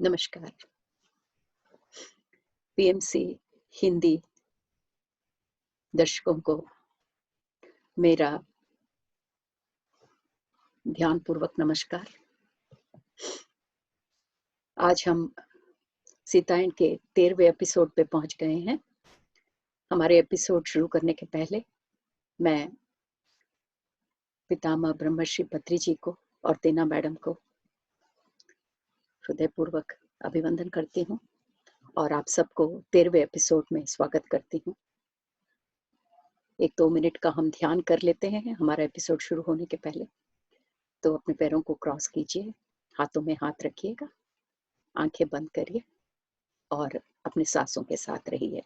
नमस्कार। पीएमसी हिंदी दर्शकों को मेरा ध्यानपूर्वक नमस्कार। आज हम सीतायन के 13वें एपिसोड पे पहुंच गए हैं। हमारे एपिसोड शुरू करने के पहले मैं पितामह ब्रह्मश्री पत्री जी को और तेना मैडम को हृदयपूर्वक अभिवंदन करती हूँ और आप सबको 13वें एपिसोड में स्वागत करती हूँ। 1-2 मिनट का हम ध्यान कर लेते हैं हमारा एपिसोड शुरू होने के पहले। तो अपने पैरों को क्रॉस कीजिए, हाथों में हाथ रखिएगा, आंखें बंद करिए और अपनी सांसों के साथ रहिए।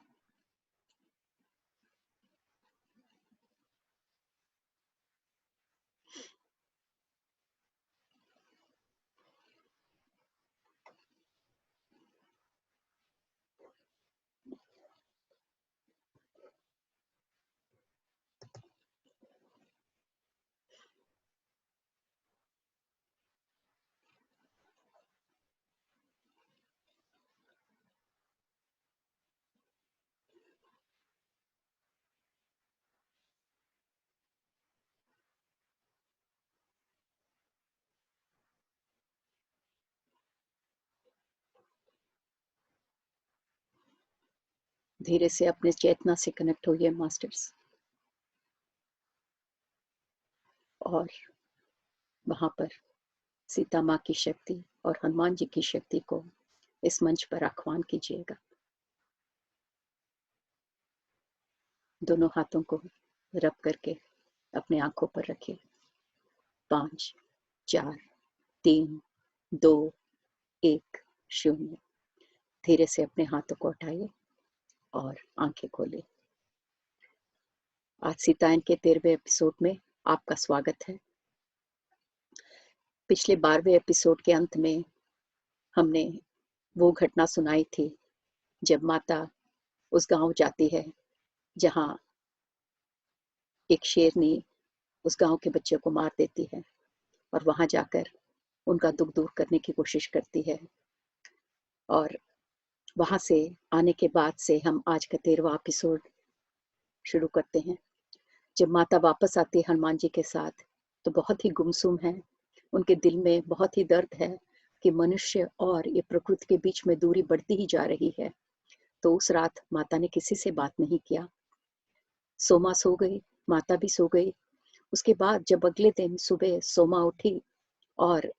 धीरे से अपने चेतना से कनेक्ट होइए मास्टर्स, और वहां पर सीता माँ की शक्ति और हनुमान जी की शक्ति को इस मंच पर आह्वान कीजिएगा। दोनों हाथों को रब करके अपने आंखों पर रखिए। 5, 4, 3, 2, 1, 0। धीरे से अपने हाथों को हटाइए और आंखें खोलिए। आज सीतायन के 13वें एपिसोड में आपका स्वागत है। पिछले 12वें एपिसोड के अंत में हमने वो घटना सुनाई थी जब माता उस गांव जाती है जहां एक शेरनी उस गांव के बच्चे को मार देती है और वहां जाकर उनका दुख दूर करने की कोशिश करती है। और वहां से आने के बाद से हम आज का 13वां एपिसोड शुरू करते हैं। जब माता वापस आती है हनुमान जी के साथ तो बहुत ही गुमसुम है। उनके दिल में बहुत ही दर्द है कि मनुष्य और ये प्रकृति के बीच में दूरी बढ़ती ही जा रही है। तो उस रात माता ने किसी से बात नहीं किया। सोमा सो गई, माता भी सो गई। उसके बाद जब अगले दिन सुबह सोमा उठी और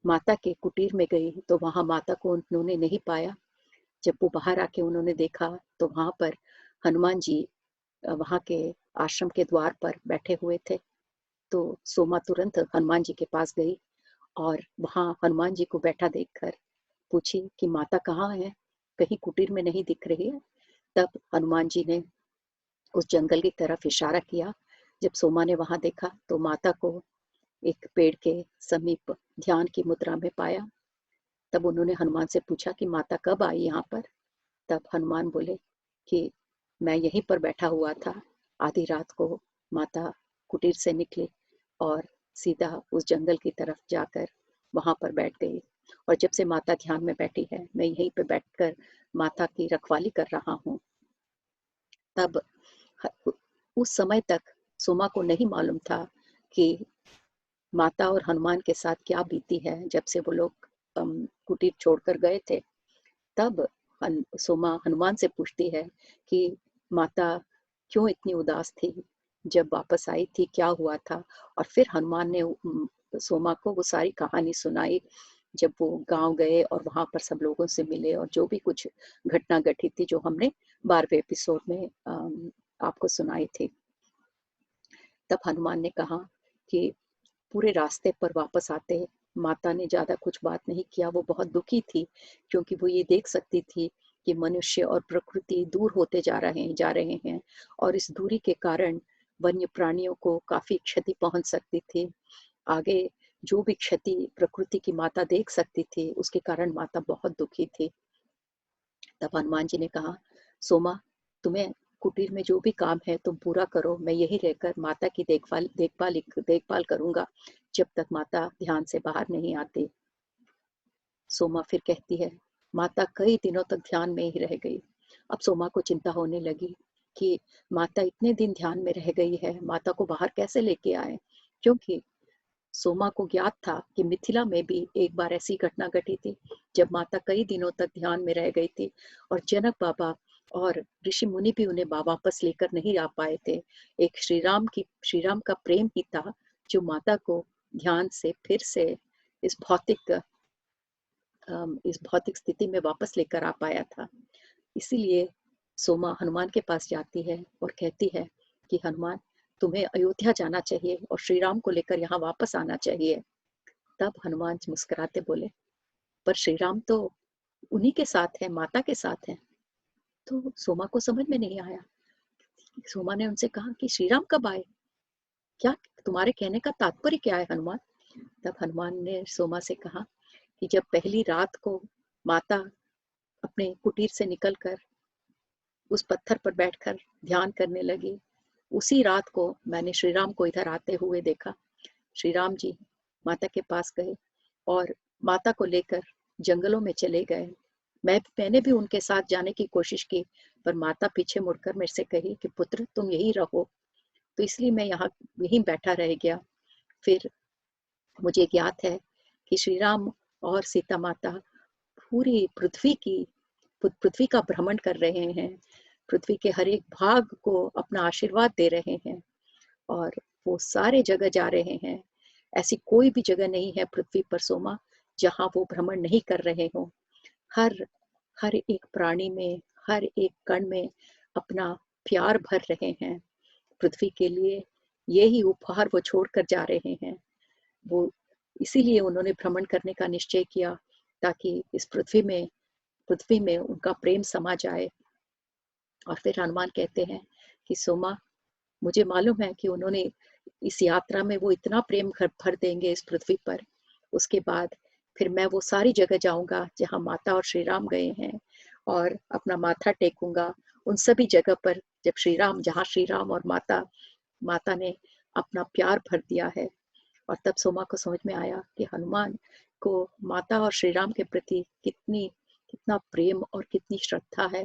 माता के कुटीर में गई तो वहां माता को उन्होंने नहीं पाया। जब वो बाहर आके उन्होंने देखा तो वहां पर हनुमान जी वहां के आश्रम के द्वार पर बैठे हुए थे। तो सोमा तुरंत हनुमान जी के पास गई और वहां हनुमान जी को बैठा देखकर पूछी कि माता कहाँ है, कहीं कुटीर में नहीं दिख रही है। तब हनुमान जी ने उस जंगल की तरफ इशारा किया। जब सोमा ने वहां देखा तो माता को एक पेड़ के समीप ध्यान की मुद्रा में पाया। तब उन्होंने हनुमान से पूछा कि माता कब आई यहाँ पर। तब हनुमान बोले कि मैं यहीं पर बैठा हुआ था। आधी रात को माता कुटीर से निकली और सीधा उस जंगल की तरफ जाकर वहां पर बैठ गई। और जब से माता ध्यान में बैठी है मैं यहीं पे बैठकर माता की रखवाली कर रहा हूँ। तब उस समय तक सोमा को नहीं मालूम था कि माता और हनुमान के साथ क्या बीती है जब से वो लोग कुटीर छोड़कर गए थे। तब सोमा हनुमान से पूछती है कि माता क्यों इतनी उदास थी जब वापस आई थी, क्या हुआ था। और फिर हनुमान ने सोमा को वो सारी कहानी सुनाई जब वो गांव गए और वहां पर सब लोगों से मिले और जो भी कुछ घटना घटी थी जो हमने 12वें एपिसोड में आपको सुनाई थी। तब हनुमान ने कहा कि पूरे रास्ते पर वापस आते माता ने ज्यादा कुछ बात नहीं किया। वो बहुत दुखी थी क्योंकि वो ये देख सकती थी कि मनुष्य और प्रकृति दूर होते जा रहे हैं और इस दूरी के कारण वन्य प्राणियों को काफी क्षति पहुंच सकती थी। आगे जो भी क्षति प्रकृति की माता देख सकती थी उसके कारण माता बहुत दुखी थी। तब हनुमान जी ने कहा, सोमा तुम्हें कुटीर में जो भी काम है तुम पूरा करो, मैं यही रहकर माता की देखभाल देखभाल देखभाल करूंगा जब तक माता ध्यान से बाहर नहीं आती। सोमा फिर कहती है, माता कई दिनों तक ध्यान में ही रह गई। अब सोमा को चिंता होने लगी कि माता इतने दिन ध्यान में रह गई है, माता को बाहर कैसे लेके आए, क्योंकि सोमा को ज्ञात था कि मिथिला में भी एक बार ऐसी घटना घटी थी जब माता कई दिनों तक ध्यान में रह गई थी और जनक बाबा और ऋषि मुनि भी उन्हें वापस लेकर नहीं आ पाए थे। एक श्री राम का प्रेम ही था जो माता को ध्यान से फिर से इस भौतिक इस भौतिक स्थिति में वापस लेकर आ पाया था। इसीलिए सोमा हनुमान के पास जाती है और कहती है कि हनुमान, तुम्हें अयोध्या जाना चाहिए और श्री राम को लेकर यहाँ वापस आना चाहिए। तब हनुमान जी मुस्कुराते बोले, पर श्री राम तो उन्हीं के साथ है, माता के साथ है। तो सोमा को समझ में नहीं आया। सोमा ने उनसे कहा कि श्री राम कब आए, क्या तुम्हारे कहने का तात्पर्य क्या है हनुमान? तब हनुमान ने सोमा से कहा कि जब पहली रात को माता अपने कुटीर से निकलकर उस पत्थर पर बैठकर ध्यान करने लगी, उसी रात को मैंने श्री राम को इधर आते हुए देखा। श्री राम जी माता के पास गए और माता को लेकर जंगलों में चले गए। मैंने भी उनके साथ जाने की कोशिश की, पर माता पीछे मुड़कर मेरे से कही कि पुत्र तुम यही रहो, तो इसलिए मैं यहाँ यहीं बैठा रह गया। फिर मुझे ज्ञात है कि श्री राम और सीता माता पूरी पृथ्वी का भ्रमण कर रहे हैं, पृथ्वी के हर एक भाग को अपना आशीर्वाद दे रहे हैं और वो सारे जगह जा रहे हैं। ऐसी कोई भी जगह नहीं है पृथ्वी पर सोमा जहाँ वो भ्रमण नहीं कर रहे हो। हर हर एक प्राणी में, हर एक कण में अपना प्यार भर रहे हैं। पृथ्वी के लिए यही उपहार वो छोड़कर जा रहे हैं। वो इसीलिए उन्होंने भ्रमण करने का निश्चय किया ताकि इस पृथ्वी में उनका प्रेम समा जाए। और फिर हनुमान कहते हैं कि सोमा, मुझे मालूम है कि उन्होंने इस यात्रा में वो इतना प्रेम भर देंगे इस पृथ्वी पर, उसके बाद फिर मैं वो सारी जगह जाऊंगा जहाँ माता और श्री राम गए हैं और अपना माथा टेकूंगा उन सभी जगह पर जहाँ श्री राम और माता माता ने अपना प्यार भर दिया है। और तब सोमा को समझ में आया कि हनुमान को माता और श्री राम के प्रति कितना प्रेम और कितनी श्रद्धा है।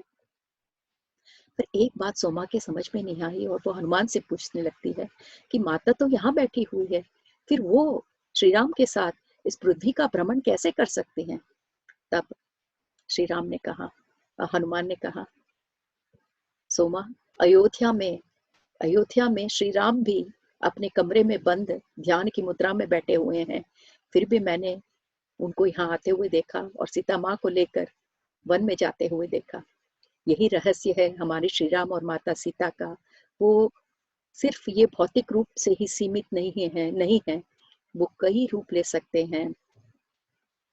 पर एक बात सोमा के समझ में नहीं आई और वो हनुमान से पूछने लगती है कि माता तो यहाँ बैठी हुई है, फिर वो श्री राम के साथ इस पृथ्वी का भ्रमण कैसे कर सकते हैं? तब श्री राम ने कहा हनुमान ने कहा, सोमा, अयोध्या में अयोध्या में श्री राम भी अपने कमरे में बंद ध्यान की मुद्रा में बैठे हुए हैं, फिर भी मैंने उनको यहाँ आते हुए देखा और सीता माँ को लेकर वन में जाते हुए देखा। यही रहस्य है हमारे श्री राम और माता सीता का। वो सिर्फ ये भौतिक रूप से ही सीमित नहीं है, वो कई रूप ले सकते हैं।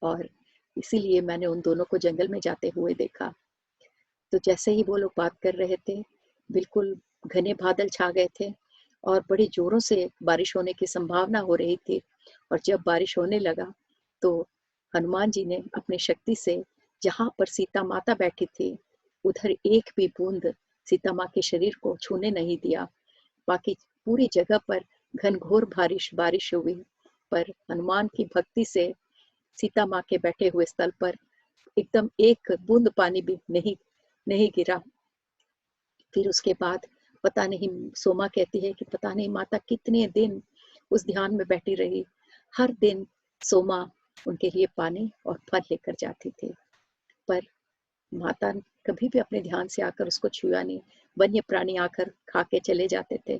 और इसीलिए मैंने उन दोनों को जंगल में जाते हुए देखा। तो जैसे ही वो लोग बात कर रहे थे, बिल्कुल घने बादल छा गए थे और बड़ी जोरों से बारिश होने की संभावना हो रही थी। और जब बारिश होने लगा तो हनुमान जी ने अपनी शक्ति से जहाँ पर सीता माता बैठी थी उधर एक भी बूंद सीता माँ के शरीर को छूने नहीं दिया। बाकी पूरी जगह पर घनघोर बारिश हुई, पर हनुमान की भक्ति से सीता माँ के बैठे हुए स्थल पर एकदम एक बूंद पानी भी नहीं नहीं गिरा। फिर उसके बाद पता नहीं, सोमा कहती है कि पता नहीं माता कितने दिन उस ध्यान में बैठी रही। हर दिन सोमा उनके लिए पानी और फल लेकर जाती थी, पर माता कभी भी अपने ध्यान से आकर उसको छुआ नहीं। वन्य प्राणी आकर खा के चले जाते थे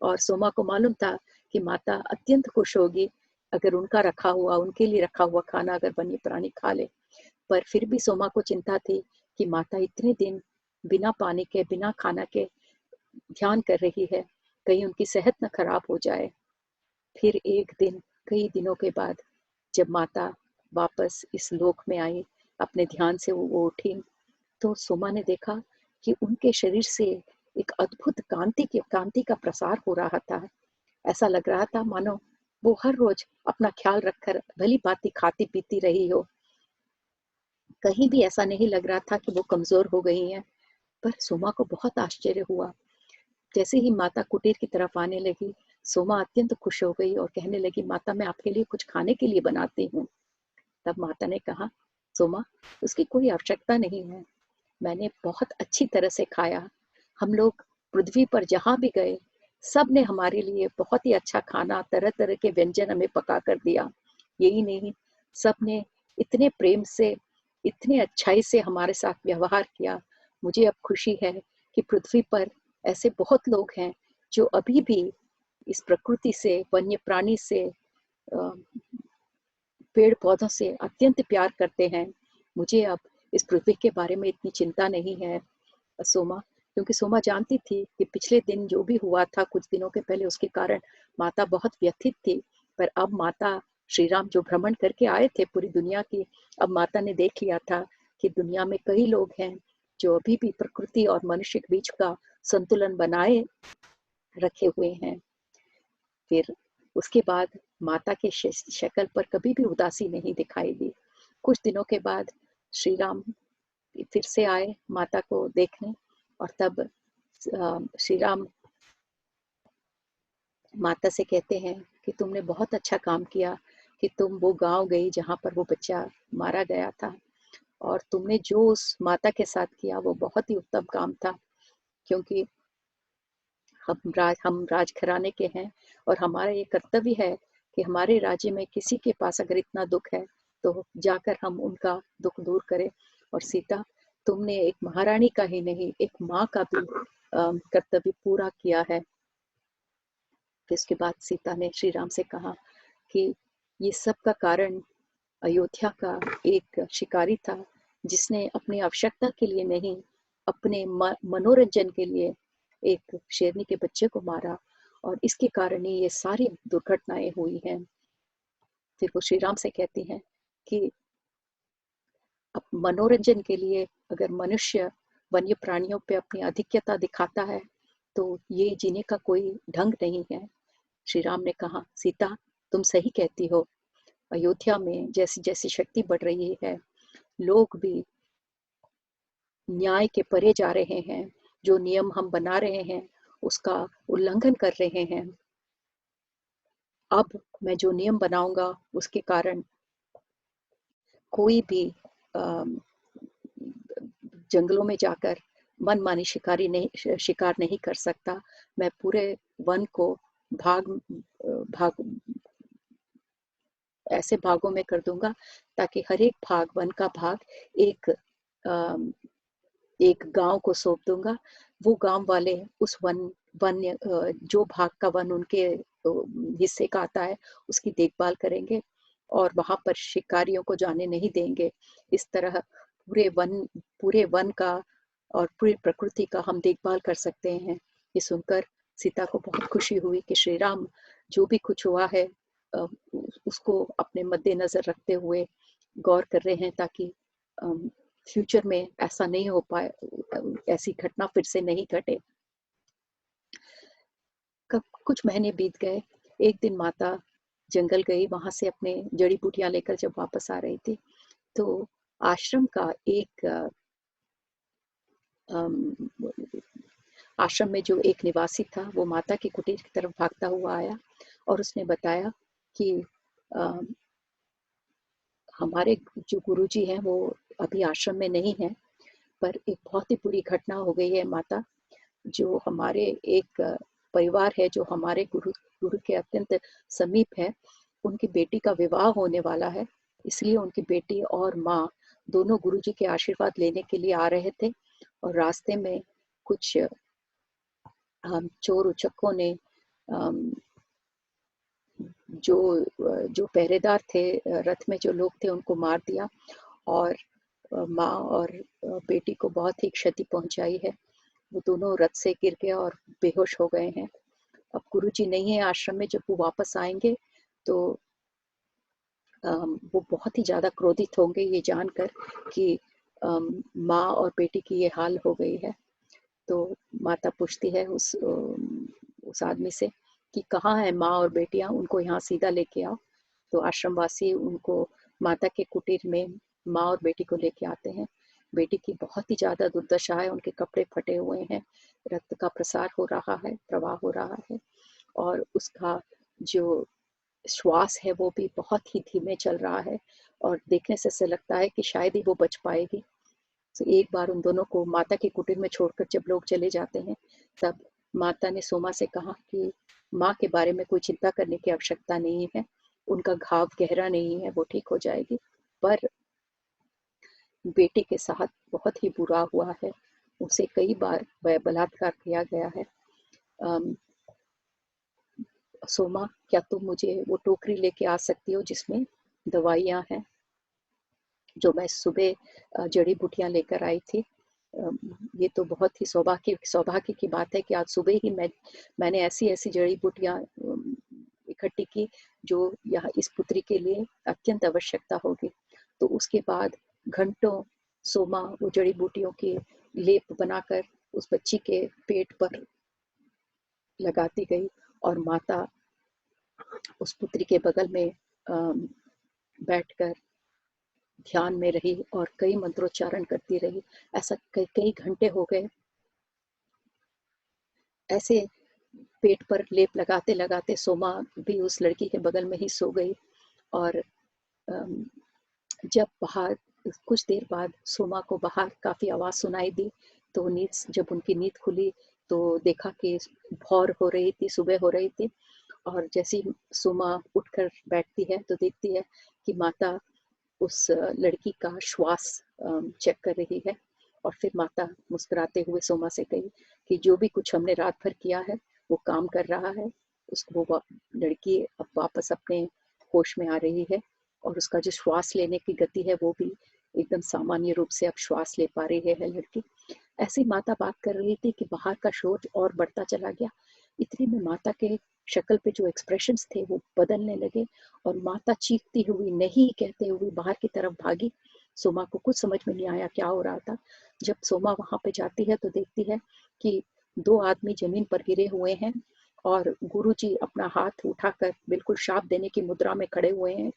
और सोमा को मालूम था कि माता अत्यंत खुश होगी अगर उनके लिए रखा हुआ खाना अगर वन्य प्राणी खा ले। पर फिर भी सोमा को चिंता थी कि माता इतने दिन बिना पानी के, बिना खाना के ध्यान कर रही है, कहीं उनकी सेहत न खराब हो जाए। फिर एक दिन, कई दिनों के बाद, जब माता वापस इस लोक में आई, अपने ध्यान से वो उठी, तो सोमा ने देखा कि उनके शरीर से एक अद्भुत कांति का प्रसार हो रहा था। ऐसा लग रहा था मानो वो हर रोज अपना ख्याल रखकर भली भांति खाती पीती रही हो। कहीं भी ऐसा नहीं लग रहा था कि वो कमजोर हो गई हैं। पर सोमा को बहुत आश्चर्य हुआ। जैसे ही माता कुटीर की तरफ आने लगी, सोमा अत्यंत खुश हो गई और कहने लगी, माता मैं आपके लिए कुछ खाने के लिए बनाती हूँ। तब माता ने कहा सोमा, उसकी कोई आवश्यकता नहीं है। मैंने बहुत अच्छी तरह से खाया। हम लोग पृथ्वी पर जहाँ भी गए, सब ने हमारे लिए बहुत ही अच्छा खाना, तरह-तरह के व्यंजन हमें पका कर दिया। यही नहीं, सब ने इतने प्रेम से, इतने अच्छाई से हमारे साथ व्यवहार किया। मुझे अब खुशी है कि पृथ्वी पर ऐसे बहुत लोग हैं, जो अभी भी इस प्रकृति से, वन्य प्राणी से, अ, पेड़-पौधों से अत्यंत प्यार करते हैं। मुझे अब इस पृथ्वी के बारे में इतनी चिंता नहीं है, सोमा, क्योंकि सोमा जानती थी कि पिछले दिन जो भी हुआ था कुछ दिनों के पहले, उसके कारण माता बहुत व्यथित थी। पर अब माता, श्री राम जो भ्रमण करके आए थे पूरी दुनिया की, अब माता ने देख लिया था कि दुनिया में कई लोग हैं जो अभी भी प्रकृति और मनुष्य के बीच का संतुलन बनाए रखे हुए हैं। फिर उसके बाद माता के शक्ल पर कभी भी उदासी नहीं दिखाई दी। कुछ दिनों के बाद श्री राम फिर से आए माता को देखने, और तब श्री राम माता से कहते हैं कि तुमने बहुत अच्छा काम किया कि तुम वो गांव गई जहां पर वो बच्चा मारा गया था, और तुमने जो उस माता के साथ किया वो बहुत ही उत्तम काम था, क्योंकि हम राजघराने के हैं, और हमारा ये कर्तव्य है कि हमारे राज्य में किसी के पास अगर इतना दुख है तो जाकर हम उनका दुख दूर करें। और सीता, तुमने एक महारानी का ही नहीं, एक माँ का भी कर्तव्य पूरा किया है। फिर उसके बाद सीता ने श्री राम से कहा कि ये सब का कारण अयोध्या का एक शिकारी था, जिसने अपनी आवश्यकता के लिए नहीं, अपने मनोरंजन के लिए एक शेरनी के बच्चे को मारा, और इसके कारण ही ये सारी दुर्घटनाएं हुई हैं। फिर वो श्री राम से कहती हैं कि अब मनोरंजन के लिए अगर मनुष्य वन्य प्राणियों पे अपनी आधिक्यता दिखाता है, तो ये जीने का कोई ढंग नहीं है। श्री राम ने कहा, सीता, तुम सही कहती हो। अयोध्या में जैसी जैसी शक्ति बढ़ रही है, लोग भी न्याय के परे जा रहे हैं। जो नियम हम बना रहे हैं उसका उल्लंघन कर रहे हैं। अब मैं जो नियम बनाऊंगा उसके कारण कोई भी जंगलों में जाकर मनमानी शिकार नहीं कर सकता। मैं पूरे वन को भाग भाग ऐसे भागों में कर दूंगा ताकि हर एक भाग, वन का भाग, एक एक गांव को सौंप दूंगा। वो गांव वाले उस वन्य जो भाग का वन उनके हिस्से का आता है उसकी देखभाल करेंगे, और वहां पर शिकारियों को जाने नहीं देंगे। इस तरह पूरे वन का और पूरी प्रकृति का हम देखभाल कर सकते हैं। ये सुनकर सीता को बहुत खुशी हुई कि श्री राम जो भी कुछ हुआ है उसको अपने मद्देनजर रखते हुए गौर कर रहे हैं, ताकि फ्यूचर में ऐसा नहीं हो पाए, ऐसी घटना फिर से नहीं घटे। कब कुछ महीने बीत गए। एक दिन माता जंगल गई, वहां से अपने जड़ी बूटियां लेकर जब वापस आ रही थी, तो आश्रम का एक आश्रम में जो एक निवासी था वो माता की कुटीर की तरफ भागता हुआ आया, और उसने बताया कि हमारे जो गुरुजी हैं वो अभी आश्रम में नहीं है, पर एक बहुत ही बुरी घटना हो गई है माता। जो हमारे एक परिवार है जो हमारे गुरु गुरु के अत्यंत समीप है, उनकी बेटी का विवाह होने वाला है। इसलिए उनकी बेटी और माँ दोनों गुरुजी के आशीर्वाद लेने के लिए आ रहे थे, और रास्ते में कुछ चोर उचक्कों ने जो जो पहरेदार थे, रथ में जो लोग थे, उनको मार दिया, और माँ और बेटी को बहुत ही क्षति पहुंचाई है। वो दोनों रथ से गिर गए और बेहोश हो गए हैं। अब गुरुजी नहीं है आश्रम में, जब वो वापस आएंगे तो वो बहुत ही ज्यादा क्रोधित होंगे ये जानकर कि माँ और बेटी की ये हाल हो गई है। तो माता पूछती है उस आदमी से कि कहाँ है माँ और बेटियां, उनको यहाँ सीधा लेके आओ। तो आश्रमवासी उनको माता के कुटीर में माँ और बेटी को लेके आते हैं। बेटी की बहुत ही ज्यादा दुर्दशा है, उनके कपड़े फटे हुए हैं, रक्त का प्रसार हो रहा है, प्रवाह हो रहा है, और उसका जो श्वास है वो भी बहुत ही धीमे चल रहा है और देखने से ऐसा लगता है कि शायद ही वो बच पाएगी। तो एक बार उन दोनों को माता के कुटीर में छोड़कर जब लोग चले जाते हैं, तब माता ने सोमा से कहा कि माँ के बारे में कोई चिंता करने की आवश्यकता नहीं है, उनका घाव गहरा नहीं है, वो ठीक हो जाएगी। पर बेटी के साथ बहुत ही बुरा हुआ है, उसे कई बार बलात्कार किया गया है। सोमा, क्या तुम मुझे वो टोकरी लेके आ सकती हो जिसमें दवाइयाँ हैं, जो मैं सुबह जड़ी बूटियाँ लेकर आई थी। ये तो बहुत ही सौभाग्य की बात है कि आज सुबह ही मैंने ऐसी-ऐसी जड़ी बूटियाँ इकट्ठी की जो यहाँ इस पुत्री के लिए अत्यंत आवश्यकता होगी। तो उसके बाद घंटों सोमा वो जड़ी बूटियों के लेप बनाकर उस बच्ची के पेट पर लगाती गई और माता उस पुत्री के बगल में बैठकर ध्यान में रही और कई मंत्रोच्चारण करती रही। ऐसा कई कई घंटे हो गए। ऐसे पेट पर लेप लगाते लगाते सोमा भी उस लड़की के बगल में ही सो गई। और जब बाहर कुछ देर बाद सोमा को बाहर काफ़ी आवाज़ सुनाई दी, तो जब उनकी नींद खुली तो देखा कि भोर हो रही थी, सुबह हो रही थी। और जैसे ही सोमा उठकर बैठती है तो देखती है कि माता उस लड़की का श्वास चेक कर रही है। और फिर माता मुस्कुराते हुए सोमा से कही कि जो भी कुछ हमने रात भर किया है वो काम कर रहा है। उसको वो लड़की अब वापस अपने होश में आ रही है और उसका जो श्वास लेने की गति है वो भी एकदम सामान्य रूप से अब श्वास ले पा रही है लड़की। ऐसी माता बात कर रही थी कि बाहर का शोर और बढ़ता चला गया। इतने में माता के शक्ल पे जो एक्सप्रेशंस थे वो बदलने लगे और माता चीखती हुई नहीं कहते हुए बाहर की तरफ भागी। सोमा को कुछ समझ में नहीं आया क्या हो रहा था। जब सोमा वहां पे जाती है तो देखती है कि दो आदमी जमीन पर गिरे हुए हैं और गुरुजी अपना हाथ उठाकर बिल्कुल शाप देने की मुद्रा में खड़े हुए हैं।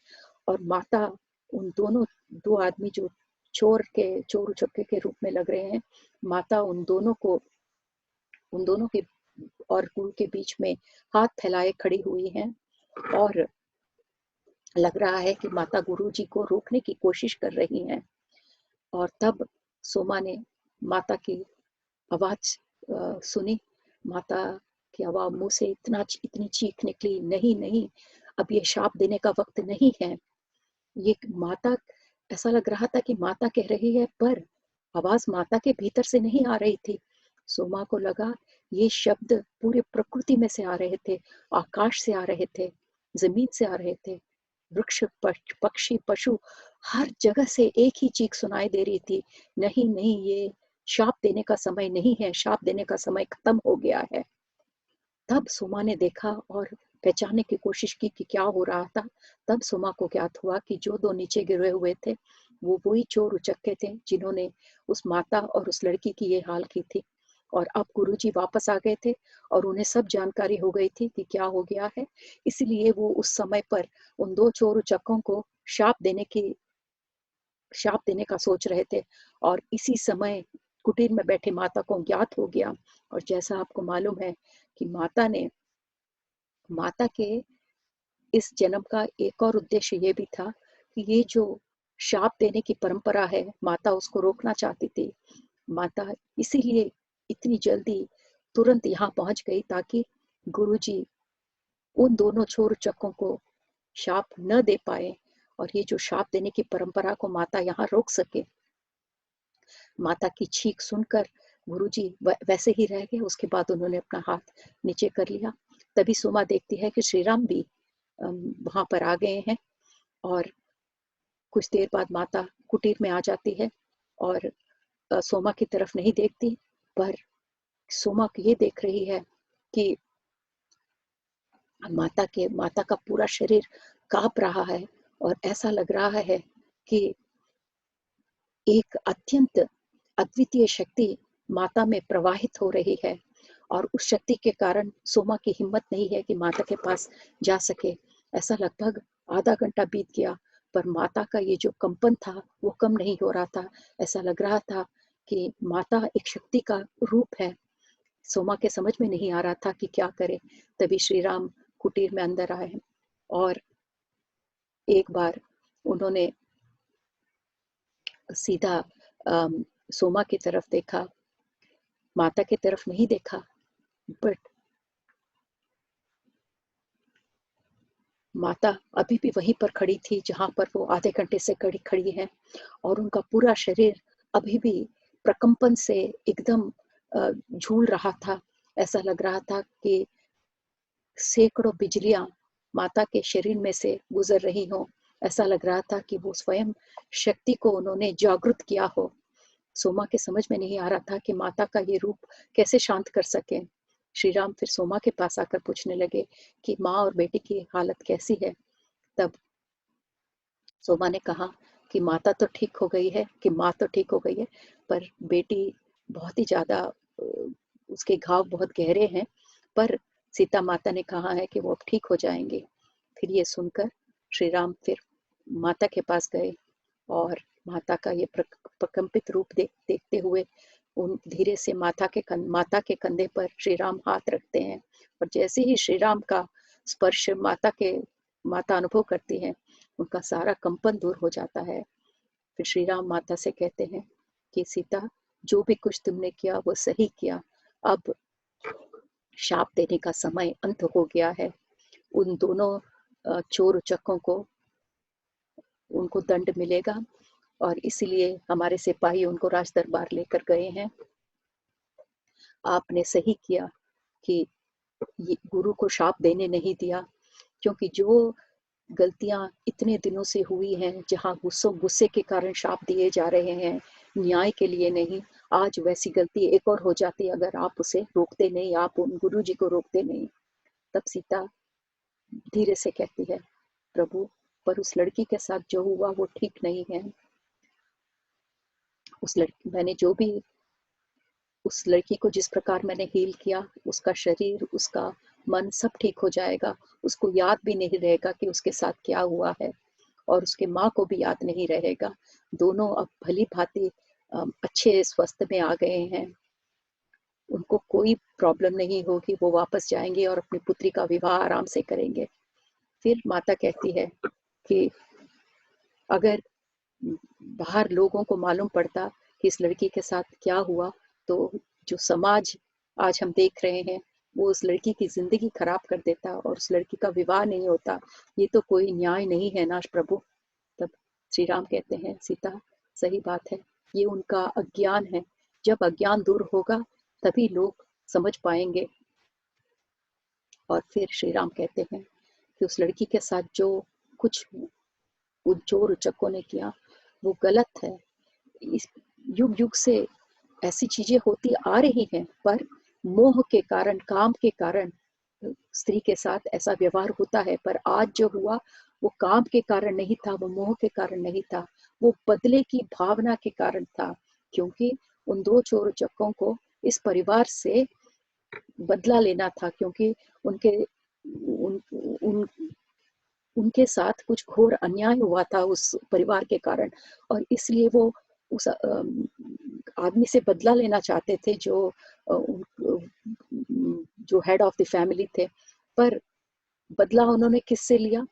और माता उन दोनों दो आदमी जो चोर उचक्के के रूप में लग रहे हैं, माता उन दोनों के और गुरु के बीच में हाथ फैलाए खड़ी हुई हैं और लग रहा है कि माता गुरुजी को रोकने की कोशिश कर रही हैं। और तब सोमा ने माता की आवाज सुनी। माता की आवाज मुंह से इतनी चीख निकली, नहीं नहीं, अब ये शाप देने का वक्त नहीं है। ये माता, ऐसा लग रहा था कि माता कह रही है पर आवाज माता के भीतर से नहीं आ रही थी। सोमा को लगा ये शब्द पूरे प्रकृति में से आ रहे थे, आकाश से आ रहे थे, जमीन से आ रहे थे। वृक्ष, पक्षी, पशु, हर जगह से एक ही चीख सुनाई दे रही थी, नहीं नहीं, ये शाप देने का समय नहीं है, शाप देने का समय खत्म हो गया है। तब सुमा ने देखा और पहचानने की कोशिश की कि क्या हो रहा था। तब सुमा को ज्ञात हुआ कि जो दो नीचे गिरे हुए थे वो वही चोर उचक्के थे जिन्होंने उस माता और उस लड़की की ये हाल की थी। और अब गुरुजी वापस आ गए थे और उन्हें सब जानकारी हो गई थी कि क्या हो गया है। इसलिए वो उस समय पर उन दो चोर उचक्कों को शाप देने का सोच रहे थे। और इसी समय कुटीर में बैठे माता को ज्ञात हो गया। और जैसा आपको मालूम है कि माता के इस जन्म का एक और उद्देश्य ये भी था कि ये जो शाप देने की परंपरा है, माता उसको रोकना चाहती थी। माता इसीलिए इतनी जल्दी तुरंत यहाँ पहुंच गई ताकि गुरुजी उन दोनों चोर उचक्कों को शाप न दे पाए और ये जो शाप देने की परंपरा को माता यहाँ रोक सके। माता की चीख सुनकर गुरुजी वैसे ही रह गए। उसके बाद उन्होंने अपना हाथ नीचे कर लिया। तभी सोमा देखती है कि श्री राम भी वहां पर आ गए हैं। और कुछ देर बाद माता कुटीर में आ जाती है और सोमा की तरफ नहीं देखती, पर सोमा ये देख रही है कि माता का पूरा शरीर कांप रहा है और ऐसा लग रहा है कि एक अत्यंत अद्वितीय शक्ति माता में प्रवाहित हो रही है। और उस शक्ति के कारण सोमा की हिम्मत नहीं है कि माता के पास जा सके। ऐसा लगभग आधा घंटा बीत गया पर माता का ये जो कंपन था वो कम नहीं हो रहा था। ऐसा लग रहा था कि माता एक शक्ति का रूप है। सोमा के समझ में नहीं आ रहा था कि क्या करे। तभी श्री राम कुटीर में अंदर आए और एक बार उन्होंने सीधा सोमा की तरफ देखा, माता की तरफ नहीं देखा, बट माता अभी भी वहीं पर खड़ी थी जहाँ पर वो आधे घंटे से खड़ी हैं, और उनका पूरा शरीर अभी भी प्रकंपन से एकदम झूल रहा था। ऐसा लग रहा था कि सैकड़ों बिजलियां माता के शरीर में से गुजर रही हों। ऐसा लग रहा था कि वो स्वयं शक्ति को उन्होंने जागृत किया हो। सोमा के समझ में नहीं आ रहा था कि माता का ये रूप कैसे शांत कर सके। श्री राम फिर सोमा के पास आकर पूछने लगे कि माँ और बेटी की हालत कैसी है। तब सोमा ने कहा कि माता तो ठीक हो गई है, कि माँ तो ठीक हो गई है, पर बेटी बहुत ही ज्यादा उसके घाव बहुत गहरे हैं, पर सीता माता ने कहा है कि वो अब ठीक हो जाएंगे। फिर ये सुनकर श्री राम फिर माता के पास गए और माता का ये प्रकंपित रूप देखते हुए उन धीरे से माता के कंधे पर श्री राम हाथ रखते हैं, और जैसे ही श्री राम का स्पर्श माता अनुभव करती है, उनका सारा कंपन दूर हो जाता है। फिर श्री राम माता से कहते हैं कि सीता, जो भी कुछ तुमने किया वो सही किया, अब शाप देने का समय अंत हो गया है। उन दोनों चोर उचक्कों को उनको दंड मिलेगा, और इसलिए हमारे सिपाही उनको राज दरबार लेकर गए हैं। आपने सही किया कि ये गुरु को शाप देने नहीं दिया, क्योंकि जो गलतियां इतने दिनों से हुई हैं, जहां गुस्से के कारण शाप दिए जा रहे हैं, न्याय के लिए नहीं, आज वैसी गलती एक और हो जाती अगर आप उसे रोकते नहीं, आप उन गुरु जी को रोकते नहीं। तब सीता धीरे से कहती है, प्रभु, पर उस लड़की के साथ जो हुआ वो ठीक नहीं है। मैंने जो भी उस लड़की को जिस प्रकार मैंने हील किया, उसका शरीर, उसका मन सब ठीक हो जाएगा। उसको याद भी नहीं रहेगा कि उसके साथ क्या हुआ है, और उसके माँ को भी याद नहीं रहेगा। दोनों अब भली भांति अच्छे स्वस्थ में आ गए हैं। उनको कोई प्रॉब्लम नहीं होगी, वो वापस जाएंगे और अपनी पुत्री का विवाह आराम से करेंगे। फिर माता कहती है कि अगर बाहर लोगों को मालूम पड़ता कि इस लड़की के साथ क्या हुआ, तो जो समाज आज हम देख रहे हैं वो उस लड़की की जिंदगी खराब कर देता और उस लड़की का विवाह नहीं होता। ये तो कोई न्याय नहीं है ना प्रभु। तब श्री राम कहते हैं, सीता, सही बात है, ये उनका अज्ञान है। जब अज्ञान दूर होगा तभी लोग समझ पाएंगे। और फिर श्री राम कहते हैं कि उस लड़की के साथ जो कुछ उन चोर उचक्कों ने किया वो गलत है। इस युग युग से ऐसी चीजें होती आ रही हैं, पर मोह के कारण, काम के कारण स्त्री के साथ ऐसा व्यवहार होता है। पर आज जो हुआ वो काम के कारण नहीं था, वो मोह के कारण नहीं था, वो बदले की भावना के कारण था। क्योंकि उन दो चोर उचक्कों को इस परिवार से बदला लेना था, क्योंकि उनके उन, उन उनके साथ कुछ घोर अन्याय हुआ था उस परिवार के कारण, और इसलिए वो उस आदमी से बदला लेना चाहते थे जो हेड ऑफ द फैमिली थे। पर बदला उन्होंने किससे लिया?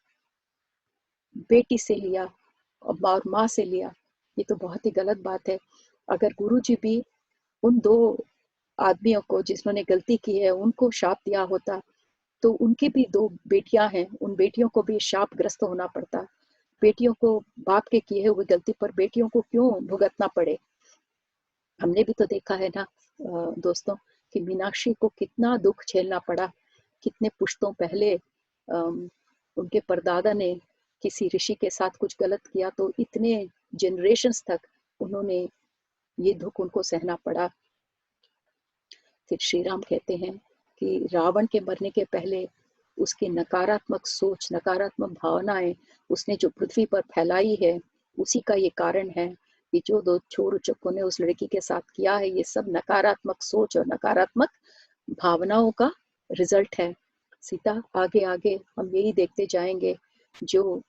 बेटी से लिया और माँ से लिया। ये तो बहुत ही गलत बात है। अगर गुरुजी भी उन दो आदमियों को जिन्होंने गलती की है उनको शाप दिया होता, तो उनकी भी दो बेटियां हैं, उन बेटियों को भी शापग्रस्त होना पड़ता। बेटियों को बाप के किए हुए गलती पर बेटियों को क्यों भुगतना पड़े? हमने भी तो देखा है ना दोस्तों, कि मीनाक्षी को कितना दुख झेलना पड़ा। कितने पुश्तों पहले उनके परदादा ने किसी ऋषि के साथ कुछ गलत किया, तो इतने जनरेशन्स तक उन्होंने ये दुख उनको सहना पड़ा। फिर श्री राम कहते हैं कि रावण के मरने के पहले उसकी नकारात्मक सोच, नकारात्मक भावनाएं उसने जो पृथ्वी पर फैलाई है, उसी का ये कारण है कि जो दो चोर उचक्कों ने उस लड़की के साथ किया है, ये सब नकारात्मक सोच और नकारात्मक भावनाओं का रिजल्ट है। सीता, आगे आगे हम यही देखते जाएंगे, जो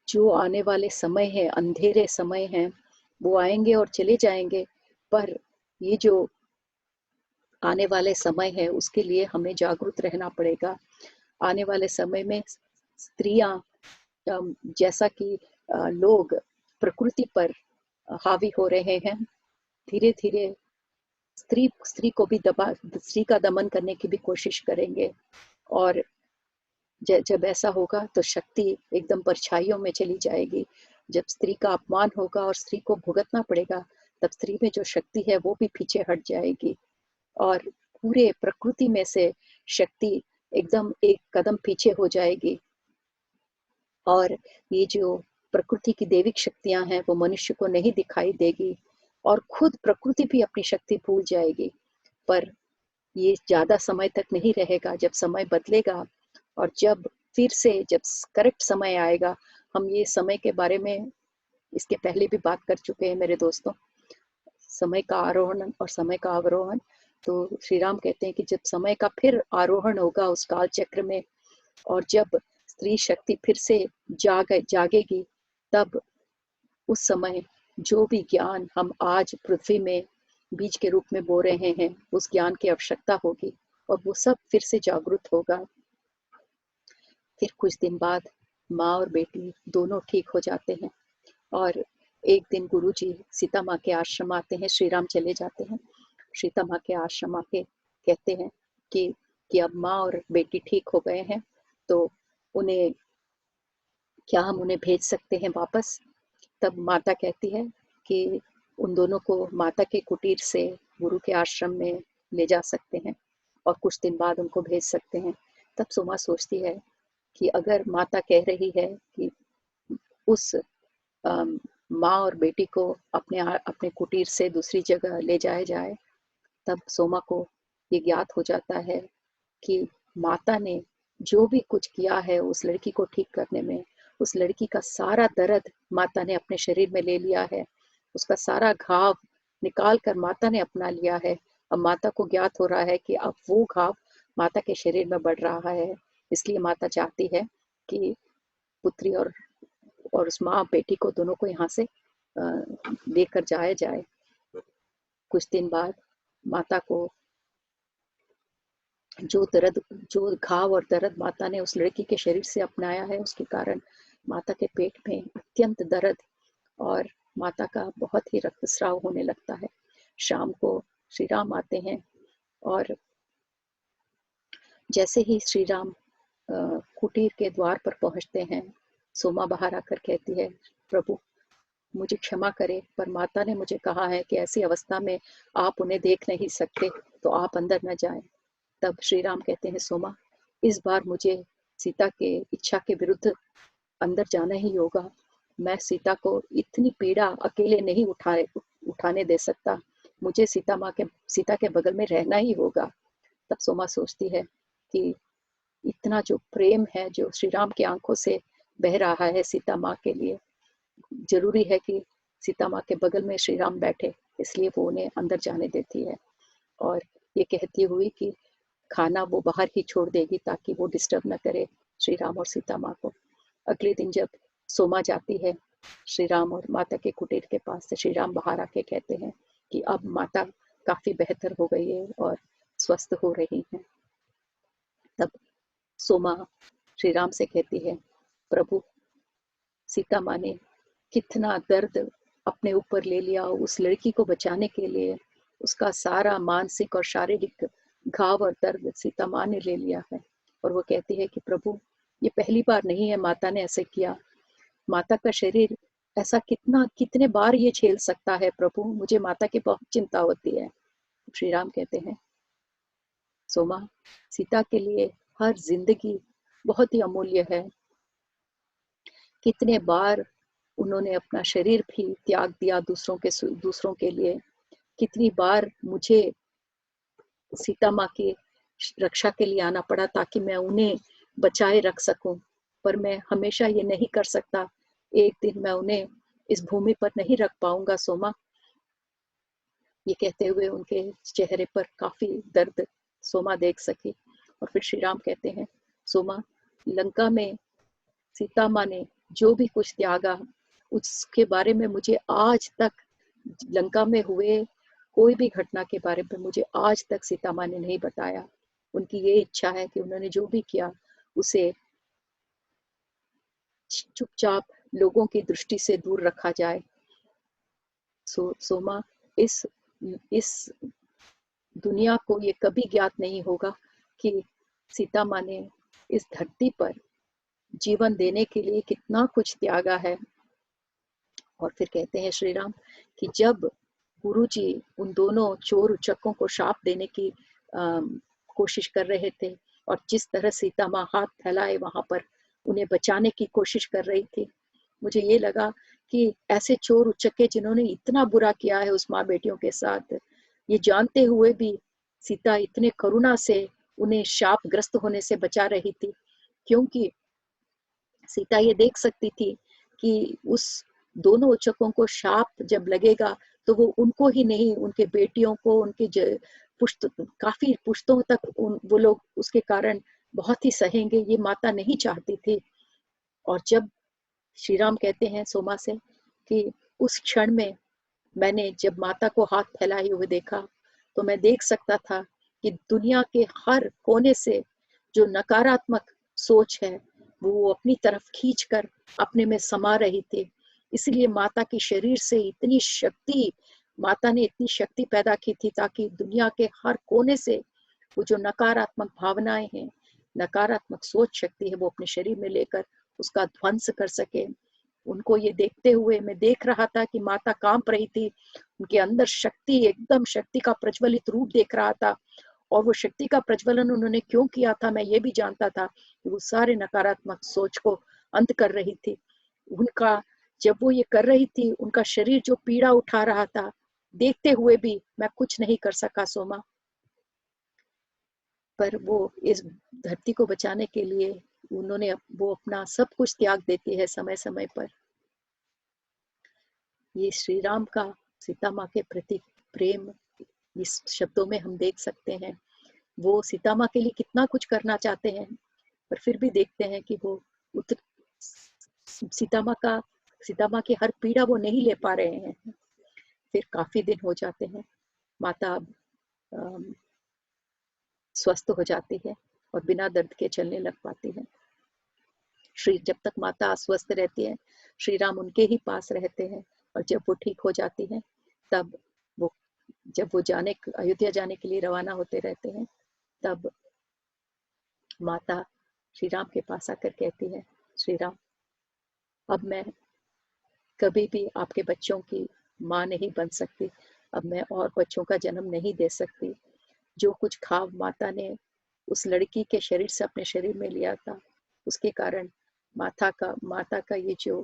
जो आने वाले समय है, अंधेरे समय हैं, वो आएंगे और चले जाएंगे, पर ये जो आने वाले समय है उसके लिए हमें जागरूक रहना पड़ेगा। आने वाले समय में स्त्रियां जैसा कि लोग प्रकृति पर हावी हो रहे हैं, धीरे धीरे स्त्री को भी स्त्री का दमन करने की भी कोशिश करेंगे। और जब ऐसा होगा तो शक्ति एकदम परछाइयों में चली जाएगी। जब स्त्री का अपमान होगा और स्त्री को भुगतना पड़ेगा, तब स्त्री में जो शक्ति है वो भी पीछे हट जाएगी और पूरे प्रकृति में से शक्ति एकदम एक कदम पीछे हो जाएगी। और ये जो प्रकृति की दैविक शक्तियां हैं वो मनुष्य को नहीं दिखाई देगी और खुद प्रकृति भी अपनी शक्ति भूल जाएगी। पर ये ज़्यादा समय तक नहीं रहेगा। जब समय बदलेगा और जब फिर से जब करेक्ट समय आएगा, हम ये समय के बारे में इसके पहले भी बात कर चुके हैं मेरे दोस्तों, समय का आरोहण और समय का अवरोहण। तो श्री राम कहते हैं कि जब समय का फिर आरोहण होगा उस काल चक्र में और जब स्त्री शक्ति फिर से जागेगी, तब उस समय जो भी ज्ञान हम आज पृथ्वी में बीज के रूप में बो रहे हैं, उस ज्ञान की आवश्यकता होगी और वो सब फिर से जागृत होगा। फिर कुछ दिन बाद माँ और बेटी दोनों ठीक हो जाते हैं और एक दिन गुरुजी सीता माँ के आश्रम आते हैं। श्री राम चले जाते हैं, सीता माँ के आश्रम आके कहते हैं कि अब माँ और बेटी ठीक हो गए हैं, तो उन्हें क्या हम उन्हें भेज सकते हैं वापस? तब माता कहती है कि उन दोनों को माता के कुटीर से गुरु के आश्रम में ले जा सकते हैं और कुछ दिन बाद उनको भेज सकते हैं। तब सोमा सोचती है कि अगर माता कह रही है कि उस माँ और बेटी को अपने कुटीर से दूसरी जगह ले जाया जाए, तब सोमा को ये ज्ञात हो जाता है कि माता ने जो भी कुछ किया है उस लड़की को ठीक करने में, उस लड़की का सारा दर्द माता ने अपने शरीर में ले लिया है, उसका सारा घाव निकाल कर माता ने अपना लिया है। अब माता को ज्ञात हो रहा है कि अब वो घाव माता के शरीर में बढ़ रहा है, इसलिए माता चाहती है कि पुत्री और उस माँ बेटी को दोनों को यहाँ से लेकर जाया जाए। कुछ दिन बाद माता को जो घाव और दर्द माता ने उस लड़की के शरीर से अपनाया है, उसके कारण माता के पेट में अत्यंत दर्द और माता का बहुत ही रक्तस्राव होने लगता है। शाम को श्री राम आते हैं और जैसे ही श्री राम कुटीर के द्वार पर पहुंचते हैं, सोमा बाहर आकर कहती है, प्रभु मुझे क्षमा करें, पर माता ने मुझे कहा है कि ऐसी अवस्था में आप उन्हें देख नहीं सकते, तो आप अंदर न जाएं। तब श्री राम कहते हैं, सोमा इस बार मुझे सीता के इच्छा के विरुद्ध अंदर जाना ही होगा। मैं सीता को इतनी पीड़ा अकेले नहीं उठाने दे सकता, मुझे सीता के बगल में रहना ही होगा। तब सोमा सोचती है कि इतना जो प्रेम है जो श्री राम की आंखों से बह रहा है सीता माँ के लिए, जरूरी है कि सीता माँ के बगल में श्री राम बैठे, इसलिए वो उन्हें अंदर जाने देती है और ये कहती हुई कि खाना वो बाहर ही छोड़ देगी ताकि वो डिस्टर्ब न करे श्री राम और सीता माँ को। अगले दिन जब सोमा जाती है श्री राम और माता के कुटीर के पास से, श्री राम बाहर आके कहते हैं कि अब माता काफी बेहतर हो गई है और स्वस्थ हो रही हैं। तब सोमा श्री राम से कहती है, प्रभु सीता माँ ने कितना दर्द अपने ऊपर ले लिया उस लड़की को बचाने के लिए, उसका सारा मानसिक और शारीरिक घाव और दर्द सीता माँ ने ले लिया है। और वो कहती है कि प्रभु ये पहली बार नहीं है माता ने ऐसे किया, माता का शरीर ऐसा कितने बार ये झेल सकता है प्रभु, मुझे माता की बहुत चिंता होती है। श्री राम कहते हैं, सोमा सीता के लिए हर जिंदगी बहुत ही अमूल्य है, कितने बार उन्होंने अपना शरीर भी त्याग दिया दूसरों के लिए, कितनी बार मुझे सीता माँ की रक्षा के लिए आना पड़ा ताकि मैं उन्हें बचाए रख सकूं, पर मैं हमेशा ये नहीं कर सकता, एक दिन मैं उन्हें इस भूमि पर नहीं रख पाऊंगा सोमा। ये कहते हुए उनके चेहरे पर काफी दर्द सोमा देख सकी और फिर श्री राम कहते हैं, सोमा लंका में सीता माँ ने जो भी कुछ त्यागा उसके बारे में मुझे आज तक, लंका में हुए कोई भी घटना के बारे में मुझे आज तक सीता माँ ने नहीं बताया। उनकी ये इच्छा है कि उन्होंने जो भी किया उसे चुपचाप लोगों की दृष्टि से दूर रखा जाए। सोमा, इस इस दुनिया को ये कभी ज्ञात नहीं होगा कि सीता माँ ने इस धरती पर जीवन देने के लिए कितना कुछ त्यागा है। और फिर कहते हैं श्री राम कि जब गुरुजी उन दोनों चोर उचक्कों को शाप देने की कोशिश कर रहे थे और जिस तरह सीता माँ हाथ फैलाए वहां पर उन्हें बचाने की कोशिश कर रही थी, मुझे ये लगा कि ऐसे चोर उचक्के जिन्होंने इतना बुरा किया है उस माँ बेटियों के साथ, ये जानते हुए भी सीता इतने करुणा से उन्हें शापग्रस्त होने से बचा रही थी, क्योंकि सीता ये देख सकती थी कि उस दोनों उचकों को शाप जब लगेगा तो वो उनको ही नहीं, उनके बेटियों को, उनके पुश्त काफी पुश्तों तक वो लोग उसके कारण बहुत ही सहेंगे, ये माता नहीं चाहती थी। और जब श्री राम कहते हैं सोमा से कि उस क्षण में मैंने जब माता को हाथ फैलाए हुए देखा तो मैं देख सकता था कि दुनिया के हर कोने से जो नकारात्मक सोच है वो अपनी तरफ खींचकर अपने में समा रही थी। इसलिए माता के शरीर से इतनी शक्ति, माता ने इतनी शक्ति पैदा की थी ताकि दुनिया के हर कोने से वो जो नकारात्मक भावनाएं हैं, नकारात्मक सोच शक्ति है, वो अपने शरीर में लेकर उसका ध्वंस कर सके। उनको ये देखते हुए मैं देख रहा था कि माता कांप रही थी, उनके अंदर शक्ति, एकदम शक्ति का प्रज्वलित रूप देख रहा था। और वो शक्ति का प्रज्वलन उन्होंने क्यों किया था मैं ये भी जानता था कि वो सारे नकारात्मक सोच को अंत कर रही थी। उनका जब वो ये कर रही थी, उनका शरीर जो पीड़ा उठा रहा था, देखते हुए भी मैं कुछ नहीं कर सका सोमा। पर वो इस धरती को बचाने के लिए उन्होंने वो अपना सब कुछ त्याग देती है समय समय पर। ये श्री राम का सीता माँ के प्रति प्रेम इस शब्दों में हम देख सकते हैं। वो सीता माँ के लिए कितना कुछ करना चाहते हैं, पर फिर भी देखते हैं कि वो सीता माँ की हर पीड़ा वो नहीं ले पा रहे हैं। फिर काफी दिन हो जाते हैं, माता स्वस्थ हो जाती है और बिना दर्द के चलने लग पाती है। जब तक माता अस्वस्थ रहती है, श्री राम उनके ही पास रहते हैं, और जब वो ठीक हो जाती हैं, तब वो जब वो अयोध्या जाने के लिए रवाना होते रहते हैं, तब माता श्री राम के पास आकर कहती है, श्री राम, अब मैं कभी भी आपके बच्चों की माँ नहीं बन सकती, अब मैं और बच्चों का जन्म नहीं दे सकती। जो कुछ खाव माता ने उस लड़की के शरीर से अपने शरीर में लिया था, उसके कारण माता का ये जो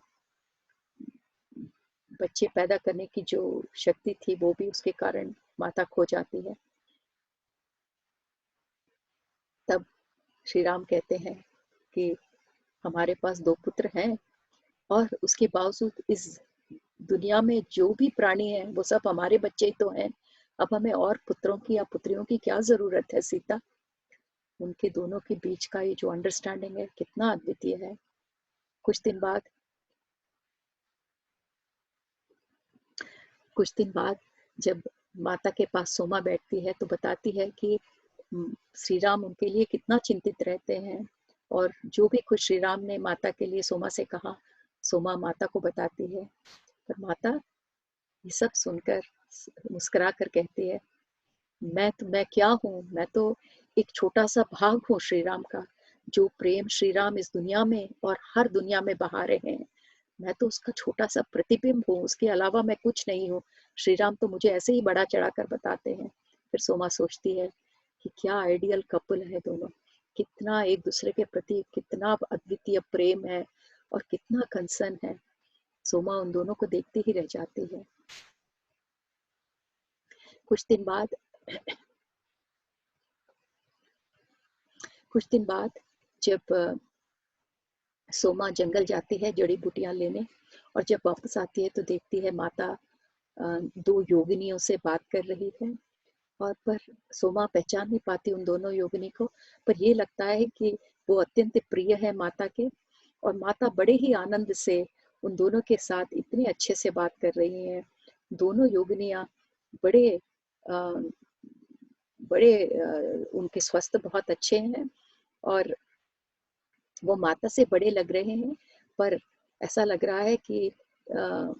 बच्चे पैदा करने की जो शक्ति थी, वो भी उसके कारण माता खो जाती है। तब श्री राम कहते हैं कि हमारे पास 2 पुत्र हैं, और उसके बावजूद इस दुनिया में जो भी प्राणी हैं वो सब हमारे बच्चे ही तो हैं। अब हमें और पुत्रों की या पुत्रियों की क्या जरूरत है सीता। उनके दोनों के बीच का ये जो अंडरस्टैंडिंग है कितना अद्वितीय है। कुछ दिन बाद जब माता के पास सोमा बैठती है तो बताती है कि श्री राम उनके लिए कितना चिंतित रहते हैं, और जो भी कुछ श्री राम ने माता के लिए सोमा से कहा, सोमा माता को बताती है। पर माता ये सब सुनकर मुस्कुरा कर कहती है, मैं क्या हूँ, मैं तो एक छोटा सा भाग हूँ श्री राम का। जो प्रेम श्री राम इस दुनिया में और हर दुनिया में बहा रहे हैं, मैं तो उसका छोटा सा प्रतिबिंब हूँ, उसके अलावा मैं कुछ नहीं हूँ। श्री राम तो मुझे ऐसे ही बड़ा चढ़ा कर बताते हैं। फिर सोमा सोचती है कि क्या आइडियल कपल है दोनों, कितना एक दूसरे के प्रति कितना अद्वितीय प्रेम है और कितना कंसर्न है। सोमा उन दोनों को देखती ही रह जाती है। कुछ दिन बाद जब सोमा जंगल जाती है जड़ी बूटियां लेने, और जब वापस आती है तो देखती है माता 2 योगिनियों से बात कर रही है। और पर सोमा पहचान नहीं पाती उन दोनों योगिनी को, पर ये लगता है कि वो अत्यंत प्रिय है माता के, और माता बड़े ही आनंद से उन दोनों के साथ इतने अच्छे से बात कर रही हैं। दोनों योगिनियां बड़े अ, उनके स्वास्थ्य बहुत अच्छे हैं, और वो माता से बड़े लग रहे हैं, पर ऐसा लग रहा है कि अ,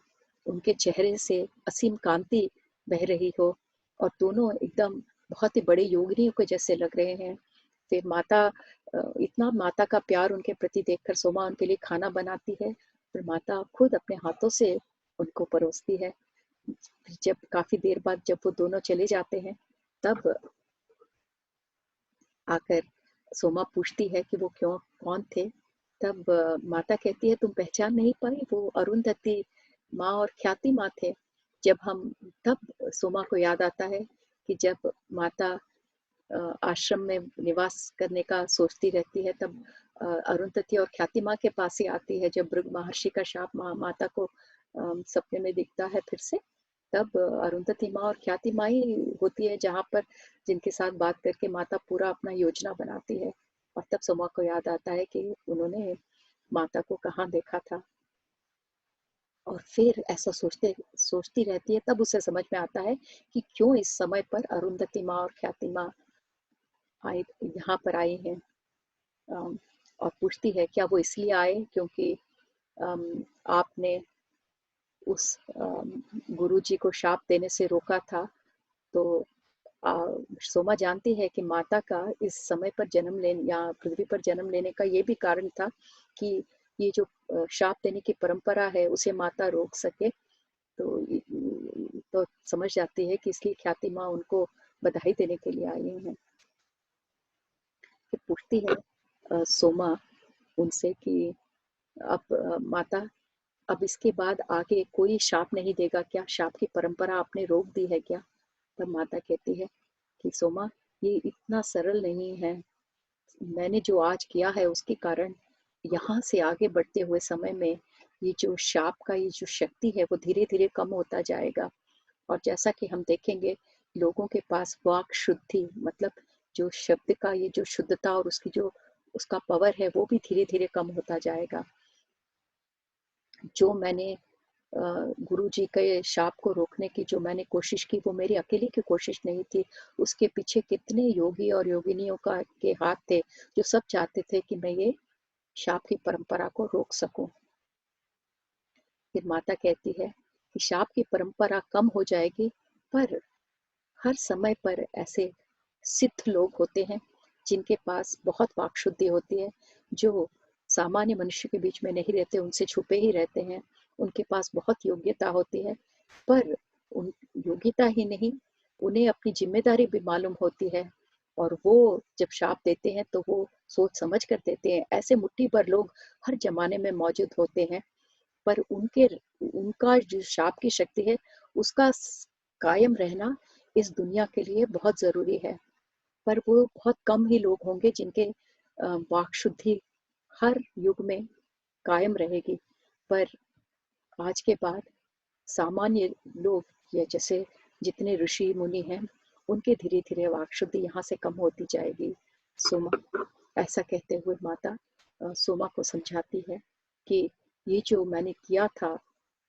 उनके चेहरे से असीम कांति बह रही हो और दोनों एकदम बहुत ही बड़े योगिनियों के जैसे लग रहे हैं। फिर माता इतना माता का प्यार उनके प्रति देखकर सोमा उनके लिए खाना बनाती है, फिर माता खुद अपने हाथों से उनको परोसती है। जब काफ़ी देर बाद जब वो दोनों चले जाते हैं, तब आकर सोमा पूछती है कि वो कौन थे? तब माता कहती है, तुम पहचान नहीं पाई? वो अरुंधति माँ और ख्याति माँ थे। जब हम तब सोमा को याद आता है कि जब माता आश्रम में निवास करने का सोचती रहती है, तब अरुंधति और ख्याति माँ के पास ही आती है। जब भृगु महर्षि का शाप माता को सपने में दिखता है फिर से, तब अरुंधति माँ और ख्याति माँ ही होती है जहाँ पर जिनके साथ बात करके माता पूरा अपना योजना बनाती है। और तब सोमा को याद आता है कि उन्होंने माता को कहाँ देखा था। और फिर ऐसा सोचती रहती है, तब उसे समझ में आता है कि क्यों इस समय पर अरुंधति माँ और ख्याति माँ आए, यहाँ पर आई हैं। अम, और पूछती है, क्या वो इसलिए आए क्योंकि आपने उस गुरुजी को शाप देने से रोका था? तो अ, सोमा जानती है कि माता का इस समय पर जन्म लेने या पृथ्वी पर जन्म लेने का ये भी कारण था कि ये जो शाप देने की परंपरा है उसे माता रोक सके। तो समझ जाती है कि इसलिए ख्याति माँ उनको बधाई देने के लिए आई हैं। फिर पूछती है सोमा उनसे कि अब माता, अब इसके बाद आगे कोई शाप नहीं देगा क्या? शाप की परंपरा आपने रोक दी है क्या? तब माता कहती है कि सोमा, ये इतना सरल नहीं है। मैंने जो आज किया है उसके कारण यहाँ से आगे बढ़ते हुए समय में ये जो शाप का ये जो शक्ति है वो धीरे धीरे कम होता जाएगा। और जैसा कि हम देखेंगे, लोगों के पास वाक शुद्धि मतलब जो शब्द का ये जो शुद्धता और उसकी जो उसका पावर है वो भी धीरे धीरे कम होता जाएगा। जो मैंने गुरुजी के शाप को रोकने की जो मैंने कोशिश की, वो मेरी अकेले की कोशिश नहीं थी। उसके पीछे कितने योगी और योगिनियों का के हाथ थे, जो सब चाहते थे कि मैं ये शाप की परंपरा को रोक सकूं। फिर माता कहती है कि शाप की परंपरा कम हो जाएगी, पर हर समय पर ऐसे सिद्ध लोग होते हैं जिनके पास बहुत वाक्शुद्धि होती है, जो सामान्य मनुष्य के बीच में नहीं रहते, उनसे छुपे ही रहते हैं। उनके पास बहुत योग्यता होती है, पर उन योग्यता ही नहीं, उन्हें अपनी जिम्मेदारी भी मालूम होती है। और वो जब शाप देते हैं तो वो सोच समझ कर देते हैं। ऐसे मुट्ठी भर लोग हर जमाने में मौजूद होते हैं, पर उनका जो शाप की शक्ति है उसका कायम रहना इस दुनिया के लिए बहुत जरूरी है। पर वो बहुत कम ही लोग होंगे जिनके वाक शुद्धि हर युग में कायम रहेगी। पर आज के बाद सामान्य लोग या जैसे जितने ऋषि मुनि हैं, उनके धीरे धीरे वाक शुद्धि यहाँ से कम होती जाएगी। सोमा ऐसा कहते हुए माता सोमा को समझाती है कि ये जो मैंने किया था,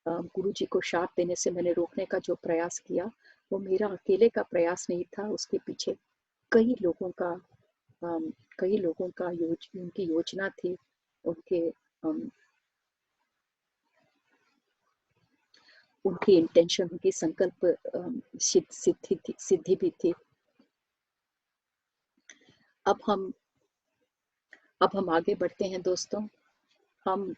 गुरु जी को शाप देने से मैंने रोकने का जो प्रयास किया, वो मेरा अकेले का प्रयास नहीं था। उसके पीछे कई लोगों का अम, कई लोगों का उनकी योजना थी, उनके उनकी इंटेंशन, उनकी संकल्प सिद्धि भी थी। अब हम अब हम आगे बढ़ते हैं दोस्तों। हम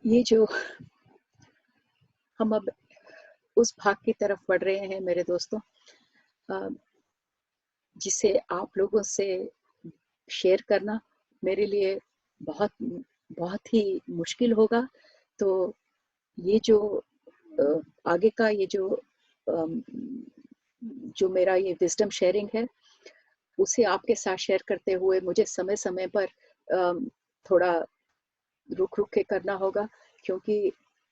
ये जो हम अब उस भाग की तरफ बढ़ रहे हैं मेरे दोस्तों, जिसे आप लोगों से शेयर करना मेरे लिए बहुत बहुत ही मुश्किल होगा। तो ये जो आगे का ये अम, जो मेरा ये विजडम शेयरिंग है, उसे आपके साथ शेयर करते हुए मुझे समय समय पर थोड़ा रुक रुक के करना होगा, क्योंकि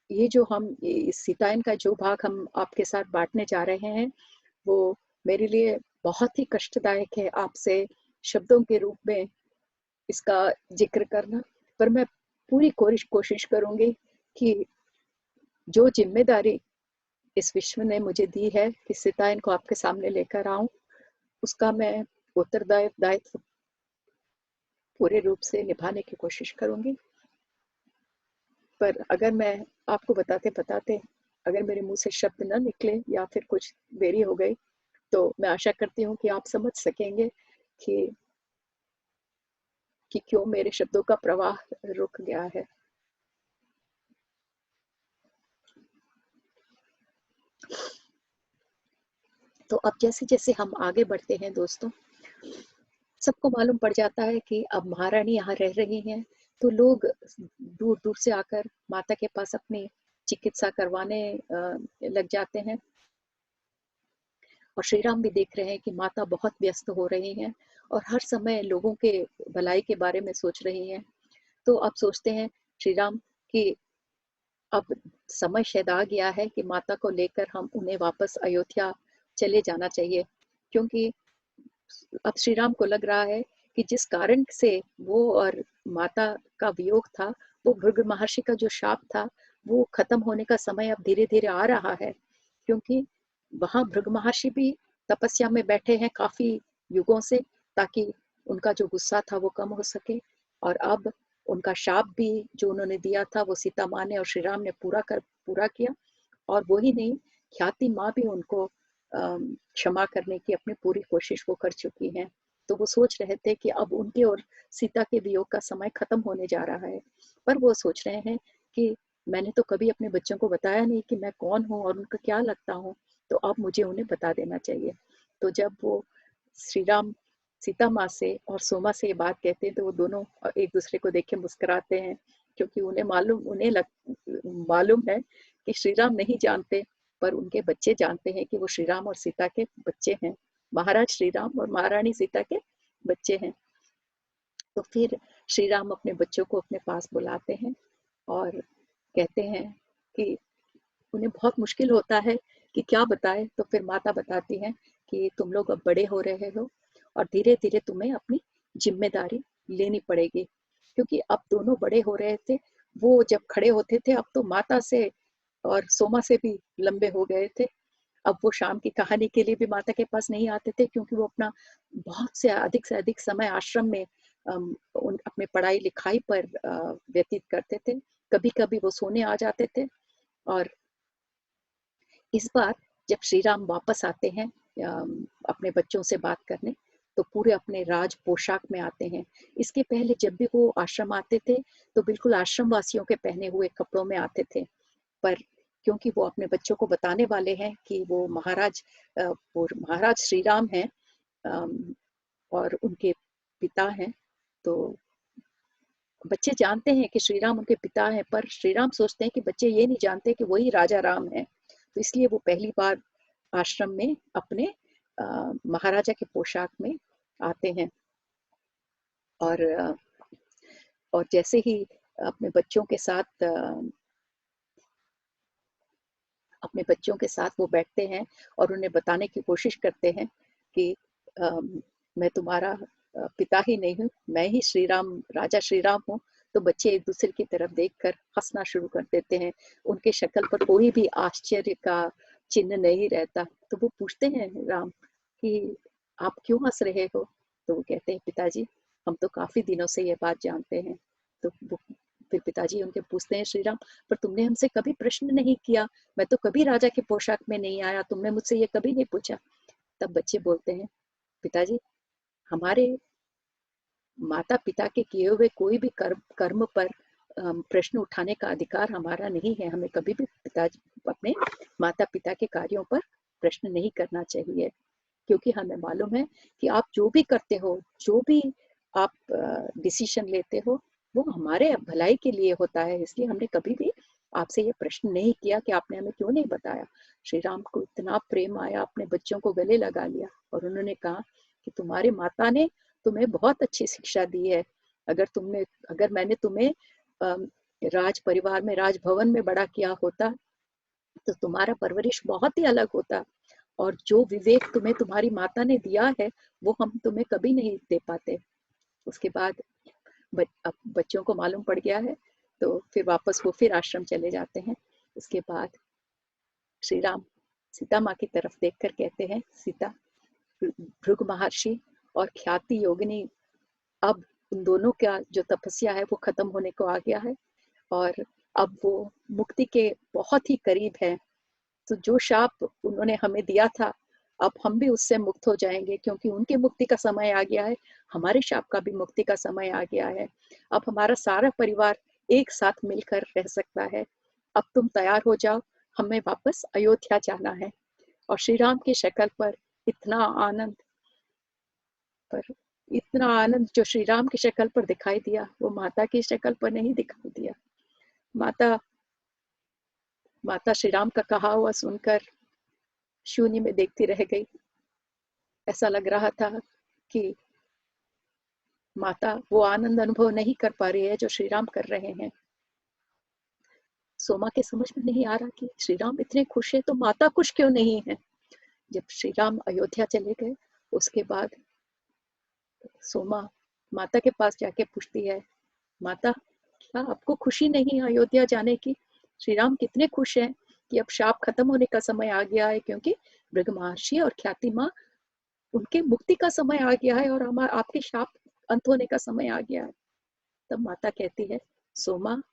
ये जो हम इस सिताइन का जो भाग हम आपके साथ बांटने जा रहे हैं, वो मेरे लिए बहुत ही कष्टदायक है आपसे शब्दों के रूप में इसका जिक्र करना। पर मैं पूरी कोशिश करूंगी कि जो जिम्मेदारी इस विश्व ने मुझे दी है कि सीता इनको आपके सामने लेकर आऊं, उसका मैं उत्तरदायित्व पूरे रूप से निभाने की कोशिश करूंगी। पर अगर मैं आपको बताते बताते अगर मेरे मुंह से शब्द न निकले या फिर कुछ देरी हो गई, तो मैं आशा करती हूँ कि आप समझ सकेंगे कि क्यों मेरे शब्दों का प्रवाह रुक गया है। तो अब जैसे जैसे हम आगे बढ़ते हैं दोस्तों, सबको मालूम पड़ जाता है कि अब महारानी यहाँ रह रही हैं, तो लोग दूर दूर से आकर माता के पास अपनी चिकित्सा करवाने लग जाते हैं। और श्री राम भी देख रहे हैं कि माता बहुत व्यस्त हो रही हैं और हर समय लोगों के भलाई के बारे में सोच रही हैं। तो अब सोचते हैं श्री राम कि अब समय शायद आ गया है कि माता को लेकर हम उन्हें वापस अयोध्या चले जाना चाहिए, क्योंकि अब श्री राम को लग रहा है कि जिस कारण से वो और माता का वियोग था, वो भृगु महर्षि का जो शाप था, वो खत्म होने का समय अब धीरे धीरे आ रहा है। क्योंकि वहां भृगु महर्षि भी तपस्या में बैठे हैं काफी युगों से, ताकि उनका जो गुस्सा था वो कम हो सके। और अब उनका शाप भी जो उन्होंने दिया था वो सीता माँ ने और श्री राम ने पूरा किया। और वो ही नहीं, ख्याति माँ भी उनको क्षमा करने की अपनी पूरी कोशिश वो कर चुकी हैं। तो वो सोच रहे थे कि अब उनके और सीता के वियोग का समय खत्म होने जा रहा है। पर वो सोच रहे हैं कि मैंने तो कभी अपने बच्चों को बताया नहीं कि मैं कौन हूँ और उनको क्या लगता हूँ, तो अब मुझे उन्हें बता देना चाहिए। तो जब वो श्री राम सीता माँ से और सोमा से ये बात कहते हैं, तो वो दोनों एक दूसरे को देख के मुस्कुराते हैं, क्योंकि मालूम है कि श्री राम नहीं जानते, पर उनके बच्चे जानते हैं कि वो श्री राम और सीता के बच्चे हैं, महाराज श्री राम और महारानी सीता के बच्चे हैं। तो फिर श्री राम अपने बच्चों को अपने पास बुलाते हैं और कहते हैं कि उन्हें बहुत मुश्किल होता है कि क्या बताए। तो फिर माता बताती हैं कि तुम लोग अब बड़े हो रहे हो और धीरे धीरे तुम्हें अपनी जिम्मेदारी लेनी पड़ेगी, क्योंकि अब दोनों बड़े हो रहे थे। वो जब खड़े होते थे, अब तो माता से और सोमा से भी लंबे हो गए थे। अब वो शाम की कहानी के लिए भी माता के पास नहीं आते थे, क्योंकि वो अपना बहुत से अधिक समय आश्रम में अपने पढ़ाई लिखाई पर व्यतीत करते थे। कभी कभी वो सोने आ जाते थे। और इस बार जब श्री राम वापस आते हैं अपने बच्चों से बात करने, तो पूरे अपने राज पोशाक में आते हैं। इसके पहले जब भी वो आश्रम आते थे, तो बिल्कुल आश्रम वासियों के पहने हुए कपड़ों में आते थे। पर क्योंकि वो अपने बच्चों को बताने वाले हैं कि वो महाराज श्री राम हैं और उनके पिता हैं, तो बच्चे जानते हैं कि श्री राम उनके पिता हैं, पर श्री राम सोचते हैं कि बच्चे ये नहीं जानते कि वही राजा राम हैं। तो इसलिए वो पहली बार आश्रम में अपने महाराजा के पोशाक में आते हैं। और और जैसे ही अपने बच्चों के साथ अपने बच्चों के साथ वो बैठते हैं और उन्हें बताने की कोशिश करते हैं कि मैं तुम्हारा पिता ही नहीं हूँ, मैं ही राजा श्री राम हूँ। तो बच्चे एक दूसरे की तरफ देखकर हंसना शुरू कर देते हैं। उनके शक्ल पर कोई भी आश्चर्य का चिन्ह नहीं रहता। तो वो पूछते हैं राम कि आप क्यों हंस रहे हो? तो वो कहते हैं पिताजी, हम तो काफी दिनों से ये बात जानते हैं। तो वो फिर पिताजी उनके पूछते हैं श्री राम, पर तुमने हमसे कभी प्रश्न नहीं किया, मैं तो कभी राजा के पोशाक में नहीं आया, तुमने मुझसे ये कभी नहीं पूछा। तब बच्चे बोलते हैं पिताजी, हमारे माता पिता के किए हुए कोई भी कर्म पर प्रश्न उठाने का अधिकार हमारा नहीं है। हमें कभी भी पिताजी अपने माता पिता के कार्यों पर प्रश्न नहीं करना चाहिए, क्योंकि हमें मालूम है कि आप जो भी करते हो, जो भी आप डिसीजन लेते हो, वो हमारे भलाई के लिए होता है। इसलिए हमने कभी भी आपसे ये प्रश्न नहीं किया कि आपने हमें क्यों नहीं बताया। श्री राम को इतना प्रेम आया, अपने बच्चों को गले लगा लिया और उन्होंने कहा कि तुम्हारी माता ने तुम्हें बहुत अच्छी शिक्षा दी है। अगर मैंने तुम्हें राज परिवार में, राजभवन में बड़ा किया होता, तो तुम्हारा परवरिश बहुत ही अलग होता। और जो विवेक तुम्हें तुम्हारी माता ने दिया है, वो हम तुम्हें कभी नहीं दे पाते। उसके बाद अब बच्चों को मालूम पड़ गया है, तो फिर वापस वो फिर आश्रम चले जाते हैं। उसके बाद श्री राम सीता माँ की तरफ देखकर कहते हैं, सीता, भृगु महर्षि और ख्याति योगिनी, अब उन दोनों का जो तपस्या है वो खत्म होने को आ गया है और अब वो मुक्ति के बहुत ही करीब है। तो जो शाप उन्होंने हमें दिया था, अब हम भी उससे मुक्त हो जाएंगे, क्योंकि उनकी मुक्ति का समय आ गया है, हमारे शाप का भी मुक्ति का समय आ गया है। अब हमारा सारा परिवार एक साथ मिलकर रह सकता है। अब तुम तैयार हो जाओ, हमें वापस अयोध्या जाना है। और श्री राम की शक्ल पर इतना आनंद, जो श्री राम की शक्ल पर दिखाई दिया, वो माता की शक्ल पर नहीं दिखाई दिया। माता श्री राम का कहा हुआ सुनकर शून्य में देखती रह गई। ऐसा लग रहा था कि माता वो आनंद अनुभव नहीं कर पा रही है जो श्री राम कर रहे हैं। सोमा के समझ में नहीं आ रहा कि श्री राम इतने खुश है तो माता खुश क्यों नहीं है। जब श्री राम अयोध्या चले गए, उसके बाद सोमा माता के पास जाके पूछती है, माता, क्या आपको खुशी नहीं है अयोध्या जाने की? श्री राम कितने खुश हैं कि अब शाप खत्म होने का समय आ गया है, क्योंकि भृगु महर्षि और ख्याति माँ, उनके मुक्ति का समय आ गया है और हमारा आपके शाप अंत होने का समय आ गया है। तब माता कहती है, सोमा,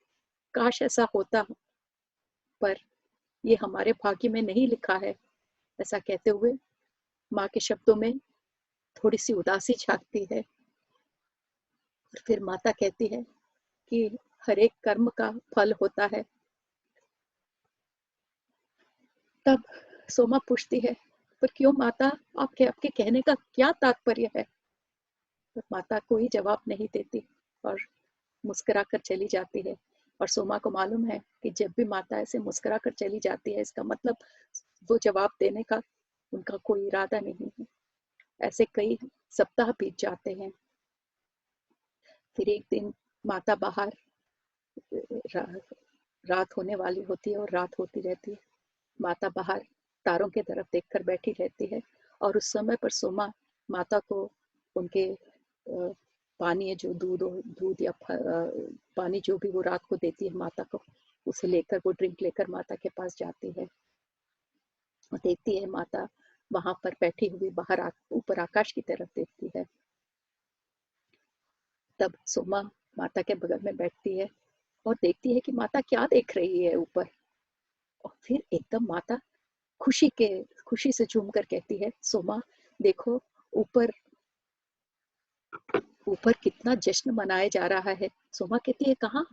काश ऐसा होता, पर ये हमारे भाग्य में नहीं लिखा है। ऐसा कहते हुए माँ के शब्दों में थोड़ी सी उदासी झांकती है और फिर माता कहती है कि हर एक कर्म का फल होता है। तब सोमा पूछती है, पर क्यों माता, आपके कहने का क्या तात्पर्य है? पर माता कोई जवाब नहीं देती और मुस्कुराकर चली जाती है। और सोमा को मालूम है कि जब भी माता ऐसे मुस्कुराकर चली जाती है, इसका मतलब वो जवाब देने का उनका कोई इरादा नहीं है। ऐसे कई सप्ताह बीत जाते हैं। फिर एक दिन माता बाहर, रात होने वाली होती है और रात होती रहती है। माता बाहर तारों के तरफ देखकर बैठी रहती है और उस समय पर सोमा माता को उनके पानी, जो दूध या पानी जो भी वो रात को देती है माता को, उसे लेकर, वो ड्रिंक लेकर माता के पास जाती है और देखती है माता वहां पर बैठी हुई बाहर ऊपर आकाश की तरफ देखती है। तब सोमा माता के बगल में बैठती है और देखती है कि माता क्या देख रही है ऊपर। और फिर एकदम माता खुशी से झूम कर कहती है, सोमा, देखो ऊपर ऊपर कितना जश्न मनाया जा रहा है। सोमा कहती है, कहाँ?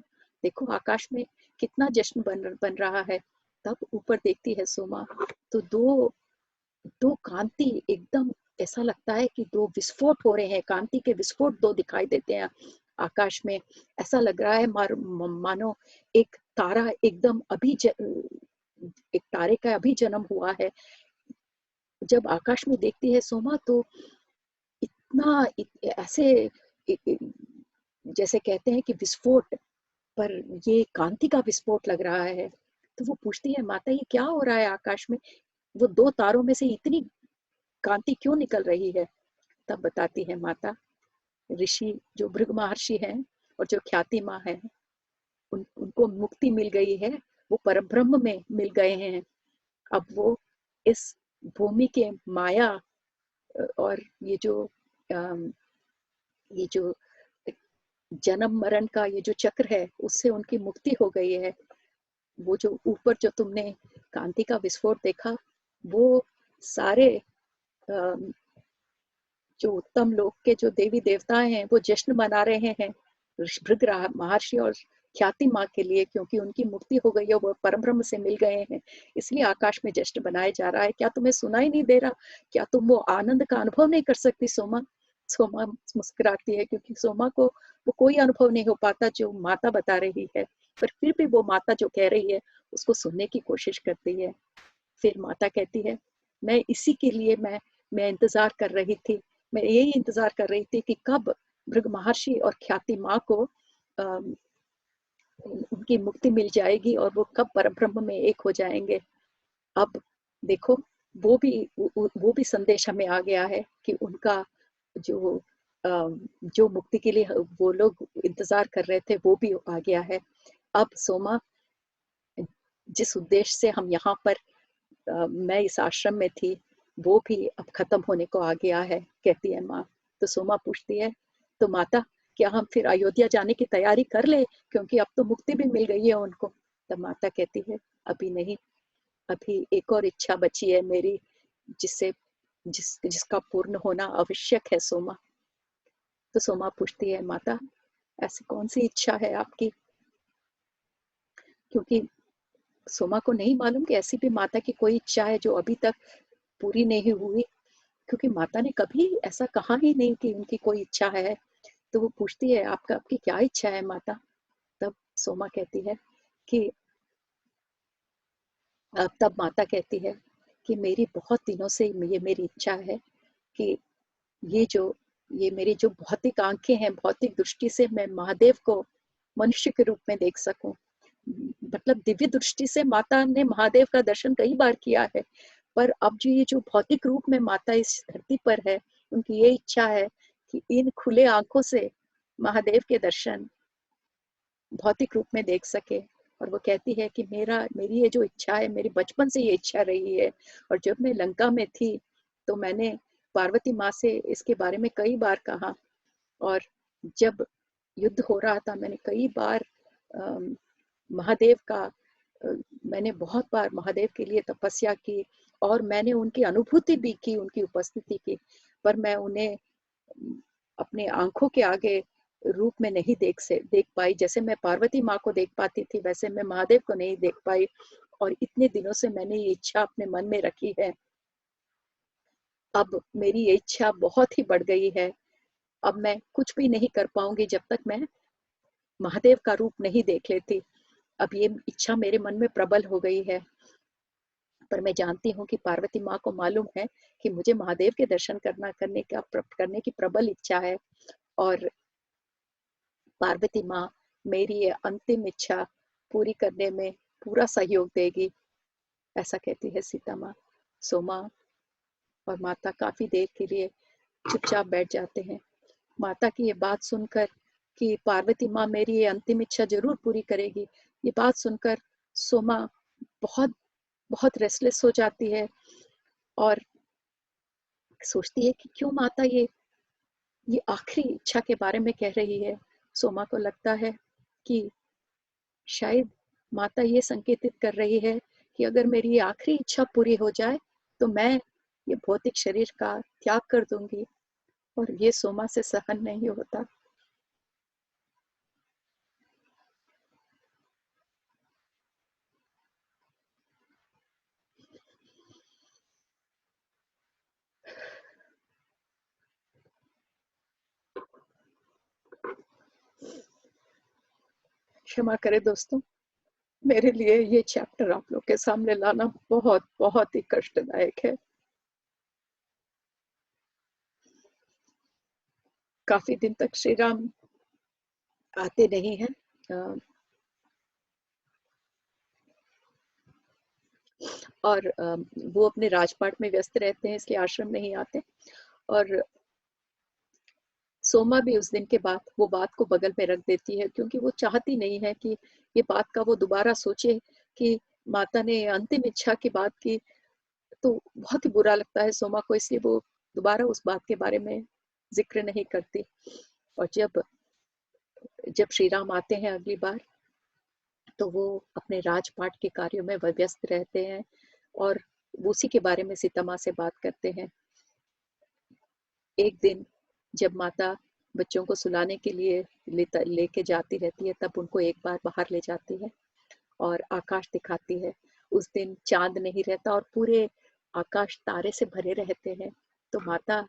देखो आकाश में कितना जश्न बन रहा है। तब ऊपर देखती है सोमा, तो दो कांति, एकदम ऐसा लगता है कि दो विस्फोट हो रहे हैं, कांति के विस्फोट दो दिखाई देते हैं आकाश में। ऐसा लग रहा है मानो एक तारा एकदम एक तारे का अभी जन्म हुआ है। जब आकाश में देखती है सोमा, तो इतना ऐसे जैसे कहते हैं कि विस्फोट, पर ये कांति का विस्फोट लग रहा है। तो वो पूछती है, माता, ये क्या हो रहा है आकाश में? वो दो तारों में से इतनी कांति क्यों निकल रही है? तब बताती है माता, ऋषि जो भृगु महर्षि हैं और जो ख्याति माँ है, उनको मुक्ति मिल गई है, वो परब्रह्म में मिल गए हैं। अब वो इस भूमि के माया और ये जो जन्म मरण का ये जो चक्र है, उससे उनकी मुक्ति हो गई है। वो जो ऊपर जो तुमने कांति का विस्फोट देखा, वो सारे जो उत्तम लोक के जो देवी देवताएं हैं, वो जश्न मना रहे हैं भृग महर्षि और ख्याति माँ के लिए, क्योंकि उनकी मुक्ति हो गई है, वो परब्रह्म से मिल गए हैं। इसलिए आकाश में जश्न बनाया जा रहा है। क्या तुम्हें सुनाई नहीं दे रहा? क्या तुम वो आनंद का अनुभव नहीं कर सकती सोमा? सोमा मुस्कुराती है, क्योंकि सोमा को वो कोई अनुभव नहीं हो पाता जो माता बता रही है, पर फिर भी वो माता जो कह रही है उसको सुनने की कोशिश करती है। फिर माता कहती है, मैं इसी के लिए मैं इंतजार कर रही थी। मैं यही इंतजार कर रही थी कि कब भृगु महर्षि और ख्याति माँ को उनकी मुक्ति मिल जाएगी और वो कब परब्रह्म में एक हो जाएंगे। अब देखो, वो भी संदेश हमें आ गया है कि उनका जो जो मुक्ति के लिए वो लोग इंतजार कर रहे थे, वो भी आ गया है। अब सोमा, जिस उद्देश्य से हम यहाँ पर मैं इस आश्रम में थी, वो भी अब खत्म होने को आ गया है, कहती है माँ। तो सोमा पूछती है, तो माता क्या हम फिर अयोध्या जाने की तैयारी कर ले, क्योंकि अब तो मुक्ति भी मिल गई है उनको। तब माता कहती है, अभी नहीं, अभी एक और इच्छा बची है मेरी, जिससे जिसका पूर्ण होना आवश्यक है सोमा। तो सोमा पूछती है, माता ऐसी कौन सी इच्छा है आपकी? क्योंकि सोमा को नहीं मालूम कि ऐसी भी माता की कोई इच्छा है जो अभी तक पूरी नहीं हुई, क्योंकि माता ने कभी ऐसा कहा ही नहीं कि उनकी कोई इच्छा है। तो वो पूछती है, आपकी क्या इच्छा है माता? तब सोमा कहती है कि तब माता कहती है कि मेरी बहुत दिनों से ये मेरी इच्छा है कि ये जो ये मेरी जो भौतिक आंखें हैं, भौतिक दृष्टि से मैं महादेव को मनुष्य के रूप में देख सकूं। मतलब दिव्य दृष्टि से माता ने महादेव का दर्शन कई बार किया है, पर अब जो ये जो भौतिक रूप में माता इस धरती पर है, उनकी ये इच्छा है कि इन खुले आंखों से महादेव के दर्शन भौतिक रूप में देख सके। और वो कहती है कि मेरी ये जो इच्छा है, मेरी बचपन से ये इच्छा रही है, और जब मैं लंका में थी तो मैंने पार्वती माँ से इसके बारे में कई बार कहा, और जब युद्ध हो रहा था मैंने कई बार महादेव का मैंने बहुत बार महादेव के लिए तपस्या की, और मैंने उनकी अनुभूति भी की, उनकी उपस्थिति की, पर मैं उन्हें अपने आंखों के आगे रूप में नहीं देख पाई। जैसे मैं पार्वती माँ को देख पाती थी, वैसे मैं महादेव को नहीं देख पाई, और इतने दिनों से मैंने ये इच्छा अपने मन में रखी है। अब मेरी ये इच्छा बहुत ही बढ़ गई है। अब मैं कुछ भी नहीं कर पाऊंगी जब तक मैं महादेव का रूप नहीं देख लेती। अब ये इच्छा मेरे मन में प्रबल हो गई है, पर मैं जानती हूँ कि पार्वती माँ को मालूम है कि मुझे महादेव के दर्शन करने की प्रबल इच्छा है, और पार्वती माँ मेरी ये अंतिम इच्छा पूरी करने में पूरा सहयोग देगी, ऐसा कहती है सीता माँ। सोमा और माता काफी देर के लिए चुपचाप बैठ जाते हैं। माता की ये बात सुनकर कि पार्वती माँ मेरी ये अंतिम इच्छा जरूर पूरी करेगी, ये बात सुनकर सोमा बहुत बहुत रेस्टलेस हो जाती है, और सोचती है कि क्यों माता ये आखिरी इच्छा के बारे में कह रही है। सोमा को लगता है कि शायद माता ये संकेतित कर रही है कि अगर मेरी ये आखिरी इच्छा पूरी हो जाए तो मैं ये भौतिक शरीर का त्याग कर दूंगी, और ये सोमा से सहन नहीं होता। क्षमा करें दोस्तों, मेरे लिए ये चैप्टर आप लोग के सामने लाना बहुत बहुत ही कष्टदायक है। काफी दिन तक श्री राम आते नहीं हैं, और वो अपने राजपाट में व्यस्त रहते हैं, इसलिए आश्रम नहीं आते। और सोमा भी उस दिन के बाद वो बात को बगल में रख देती है, क्योंकि वो चाहती नहीं है कि ये बात का वो दोबारा सोचे कि माता ने अंतिम इच्छा की बात की। तो बहुत ही बुरा लगता है सोमा को, इसलिए वो दोबारा उस बात के बारे में जिक्र नहीं करती। और जब जब श्री राम आते हैं अगली बार, तो वो अपने राजपाट के कार्यों में व्यस्त रहते हैं, और उसी के बारे में सीता माँ से बात करते हैं। एक दिन जब माता बच्चों को सुलाने के लिए लेके जाती रहती है, तब उनको एक बार बाहर ले जाती है और आकाश दिखाती है। उस दिन चांद नहीं रहता और पूरे आकाश तारे से भरे रहते हैं। तो माता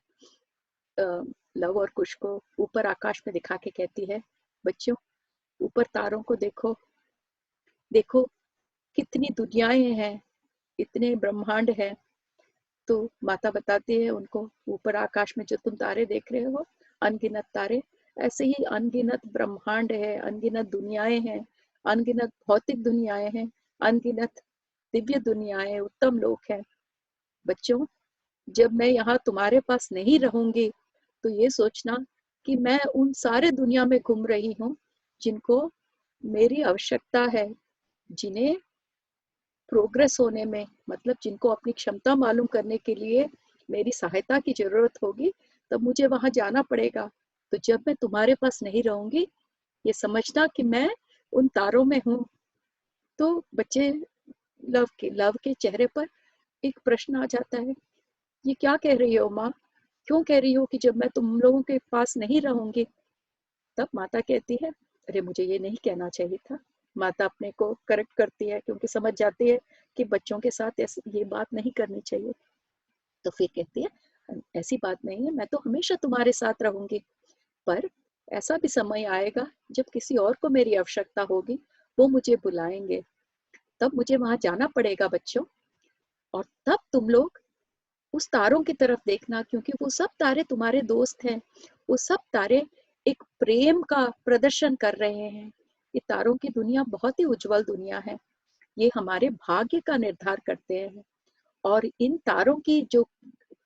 लव और कुश को ऊपर आकाश में दिखा के कहती है, बच्चों ऊपर तारों को देखो, देखो कितनी दुनियाएं हैं, इतने ब्रह्मांड हैं। तो माता बताती है उनको, ऊपर आकाश में जो तुम तारे देख रहे हो, अनगिनत तारे, ऐसे ही अनगिनत ब्रह्मांड है, अनगिनत दुनियाएं हैं, अनगिनत भौतिक दुनियाएं हैं, अनगिनत दिव्य दुनियाएं, उत्तम लोक हैं। बच्चों जब मैं यहाँ तुम्हारे पास नहीं रहूंगी, तो ये सोचना कि मैं उन सारे दुनिया में घूम रही हूँ जिनको मेरी आवश्यकता है, जिन्हें प्रोग्रेस होने में, मतलब जिनको अपनी क्षमता मालूम करने के लिए मेरी सहायता की ज़रूरत होगी, तब मुझे वहाँ जाना पड़ेगा। तो जब मैं तुम्हारे पास नहीं रहूँगी, ये समझना कि मैं उन तारों में हूँ। तो बच्चे लव के चेहरे पर एक प्रश्न आ जाता है, ये क्या कह रही हो माँ? क्यों कह रही हो कि जब मैं तुम लोगों के पास नहीं रहूँगी? तब माता कहती है, अरे मुझे ये नहीं कहना चाहिए था। माता अपने को करेक्ट करती है क्योंकि समझ जाती है कि बच्चों के साथ ऐसी ये बात नहीं करनी चाहिए। तो फिर कहती है, ऐसी बात नहीं है, मैं तो हमेशा तुम्हारे साथ रहूंगी, पर ऐसा भी समय आएगा जब किसी और को मेरी आवश्यकता होगी, वो मुझे बुलाएंगे, तब मुझे वहां जाना पड़ेगा बच्चों। और तब तुम लोग उस तारों की तरफ देखना, क्योंकि वो सब तारे तुम्हारे दोस्त हैं। वो सब तारे एक प्रेम का प्रदर्शन कर रहे हैं। ये तारों की दुनिया बहुत ही उज्जवल दुनिया है। ये हमारे भाग्य का निर्धार करते हैं। और इन तारों की जो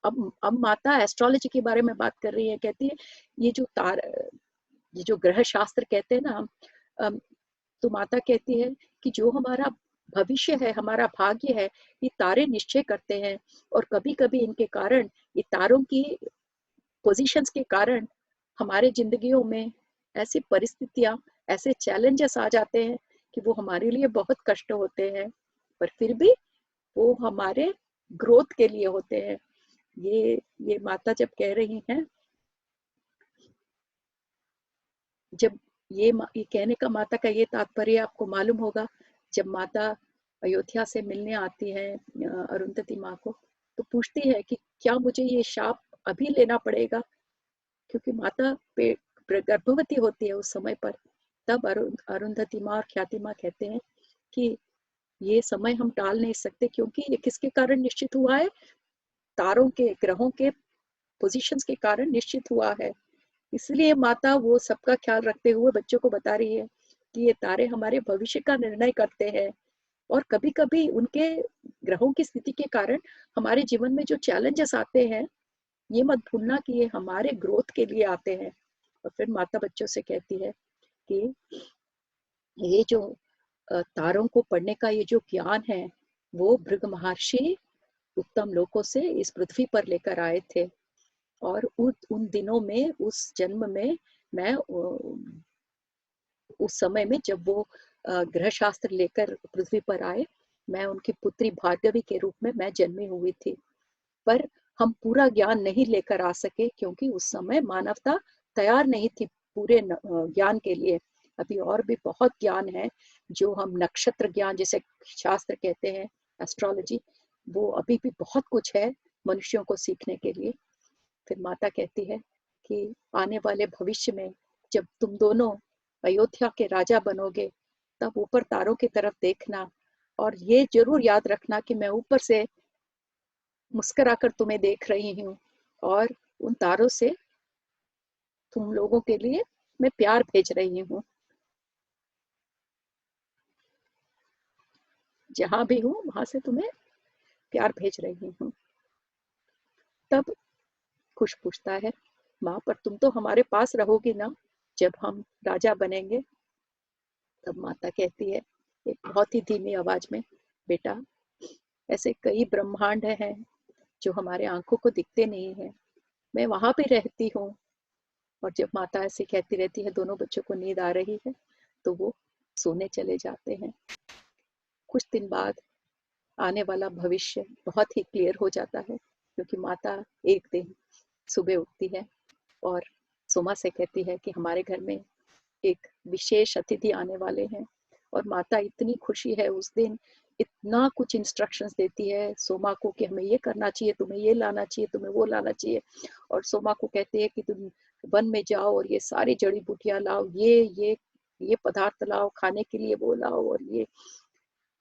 अब माता एस्ट्रोलॉजी के बारे में बात कर रही है, कहती है ये जो तार, ये जो ग्रह शास्त्र कहते हैं ना, अम, तो माता कहती है कि जो हमारा भविष्य है, हमारा भाग्य है, ये तारे निश्चय करते हैं। और कभी कभी इनके कारण, ये तारों की पोजीशंस के कारण हमारे जिंदगियों में ऐसी परिस्थितियां, ऐसे चैलेंजेस आ जाते हैं कि वो हमारे लिए बहुत कष्ट होते हैं, पर फिर भी वो हमारे ग्रोथ के लिए होते हैं। ये माता जब कह रही हैं, जब ये कहने का माता का ये तात्पर्य आपको मालूम होगा, जब माता अयोध्या से मिलने आती है अरुंधति माँ को, तो पूछती है कि क्या मुझे ये शाप अभी लेना पड़ेगा, क्योंकि माता गर्भवती होती है उस समय पर। तब अरुंधति माँ और ख्याति माँ कहते हैं कि ये समय हम टाल नहीं सकते, क्योंकि ये किसके कारण निश्चित हुआ है? तारों के, ग्रहों के पोजीशंस के कारण निश्चित हुआ है। इसलिए माता वो सबका ख्याल रखते हुए बच्चों को बता रही है कि ये तारे हमारे भविष्य का निर्णय करते हैं। और कभी कभी उनके, ग्रहों की स्थिति के कारण हमारे जीवन में जो चैलेंजेस आते हैं, ये मत भूलना कि ये हमारे ग्रोथ के लिए आते हैं। और फिर माता बच्चों से कहती है कि ये जो तारों को पढ़ने का ये जो ज्ञान है, वो भृग महर्षि उत्तम लोकों से इस पृथ्वी पर लेकर आए थे। और उन दिनों में, उस जन्म में, मैं उस समय में जब वो ग्रह शास्त्र लेकर पृथ्वी पर आए, मैं उनकी पुत्री भार्गवी के रूप में मैं जन्मी हुई थी। पर हम पूरा ज्ञान नहीं लेकर आ सके, क्योंकि उस समय मानवता तैयार नहीं थी पूरे ज्ञान के लिए। अभी और भी बहुत ज्ञान है जो हम नक्षत्र ज्ञान जिसे शास्त्र कहते हैं, एस्ट्रोलॉजी, वो अभी भी बहुत कुछ है मनुष्यों को सीखने के लिए। फिर माता कहती है कि आने वाले भविष्य में जब तुम दोनों अयोध्या के राजा बनोगे, तब ऊपर तारों की तरफ देखना, और ये जरूर याद रखना कि मैं ऊपर से मुस्कुराकर तुम्हें देख रही हूँ, और उन तारों से तुम लोगों के लिए मैं प्यार भेज रही हूँ। जहां भी हूँ वहां से तुम्हें प्यार भेज रही हूँ। तब कुश पूछता है, माँ पर तुम तो हमारे पास रहोगी ना जब हम राजा बनेंगे? तब माता कहती है एक बहुत ही धीमी आवाज में, बेटा, ऐसे कई ब्रह्मांड हैं जो हमारे आंखों को दिखते नहीं है, मैं वहां भी रहती हूँ। और जब माता ऐसे कहती रहती है, दोनों बच्चों को नींद आ रही है, तो वो सोने चले जाते हैं। कुछ दिन बाद आने वाला भविष्य बहुत ही क्लियर हो जाता है, क्योंकि माता एक दिन सुबह उठती है और सोमा से कहती है कि हमारे घर में एक विशेष अतिथि आने वाले हैं। और माता इतनी खुशी है उस दिन, इतना कुछ इंस्ट्रक्शंस देती है सोमा को कि हमें ये करना चाहिए, तुम्हें ये लाना चाहिए, तुम्हें वो लाना चाहिए। और सोमा को कहती है कि तुम वन में जाओ और ये सारी जड़ी बूटियां लाओ, ये पदार्थ लाओ खाने के लिए, वो लाओ। और ये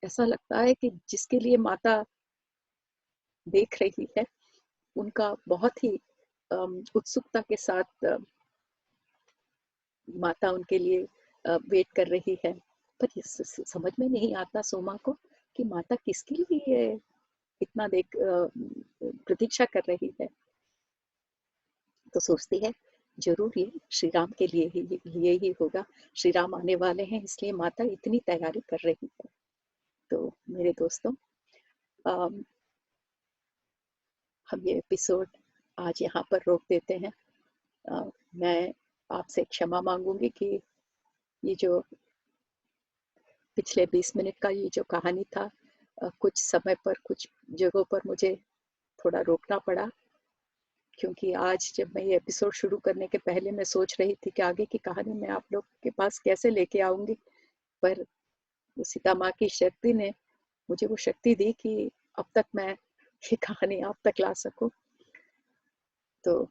ऐसा लगता है कि जिसके लिए माता देख रही है, उनका बहुत ही उत्सुकता के साथ माता उनके लिए वेट कर रही है। पर समझ में नहीं आता सोमा को कि माता किसके लिए इतना प्रतीक्षा कर रही है। तो सोचती है जरूर ये श्री राम के लिए ही होगा, श्री राम आने वाले हैं, इसलिए माता इतनी तैयारी कर रही है। तो मेरे दोस्तों, अम, हम ये एपिसोड आज यहाँ पर रोक देते हैं। मैं आपसे क्षमा मांगूंगी कि ये जो पिछले 20 मिनट का ये जो कहानी था, कुछ समय पर कुछ जगहों पर मुझे थोड़ा रोकना पड़ा, क्योंकि आज जब मैं ये एपिसोड शुरू करने के पहले मैं सोच रही थी कि आगे की कहानी मैं आप लोग के पास कैसे लेके आऊंगी, पर वो सीता माँ की शक्ति ने मुझे वो शक्ति दी कि अब तक मैं ये कहानी आप तक ला सकूं। तो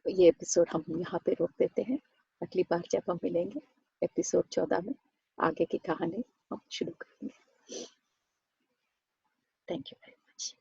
ये एपिसोड हम यहाँ पे रोक देते हैं। अगली बार जब हम मिलेंगे एपिसोड 14 में, आगे की कहानी हम शुरू करेंगे। Thank you very much.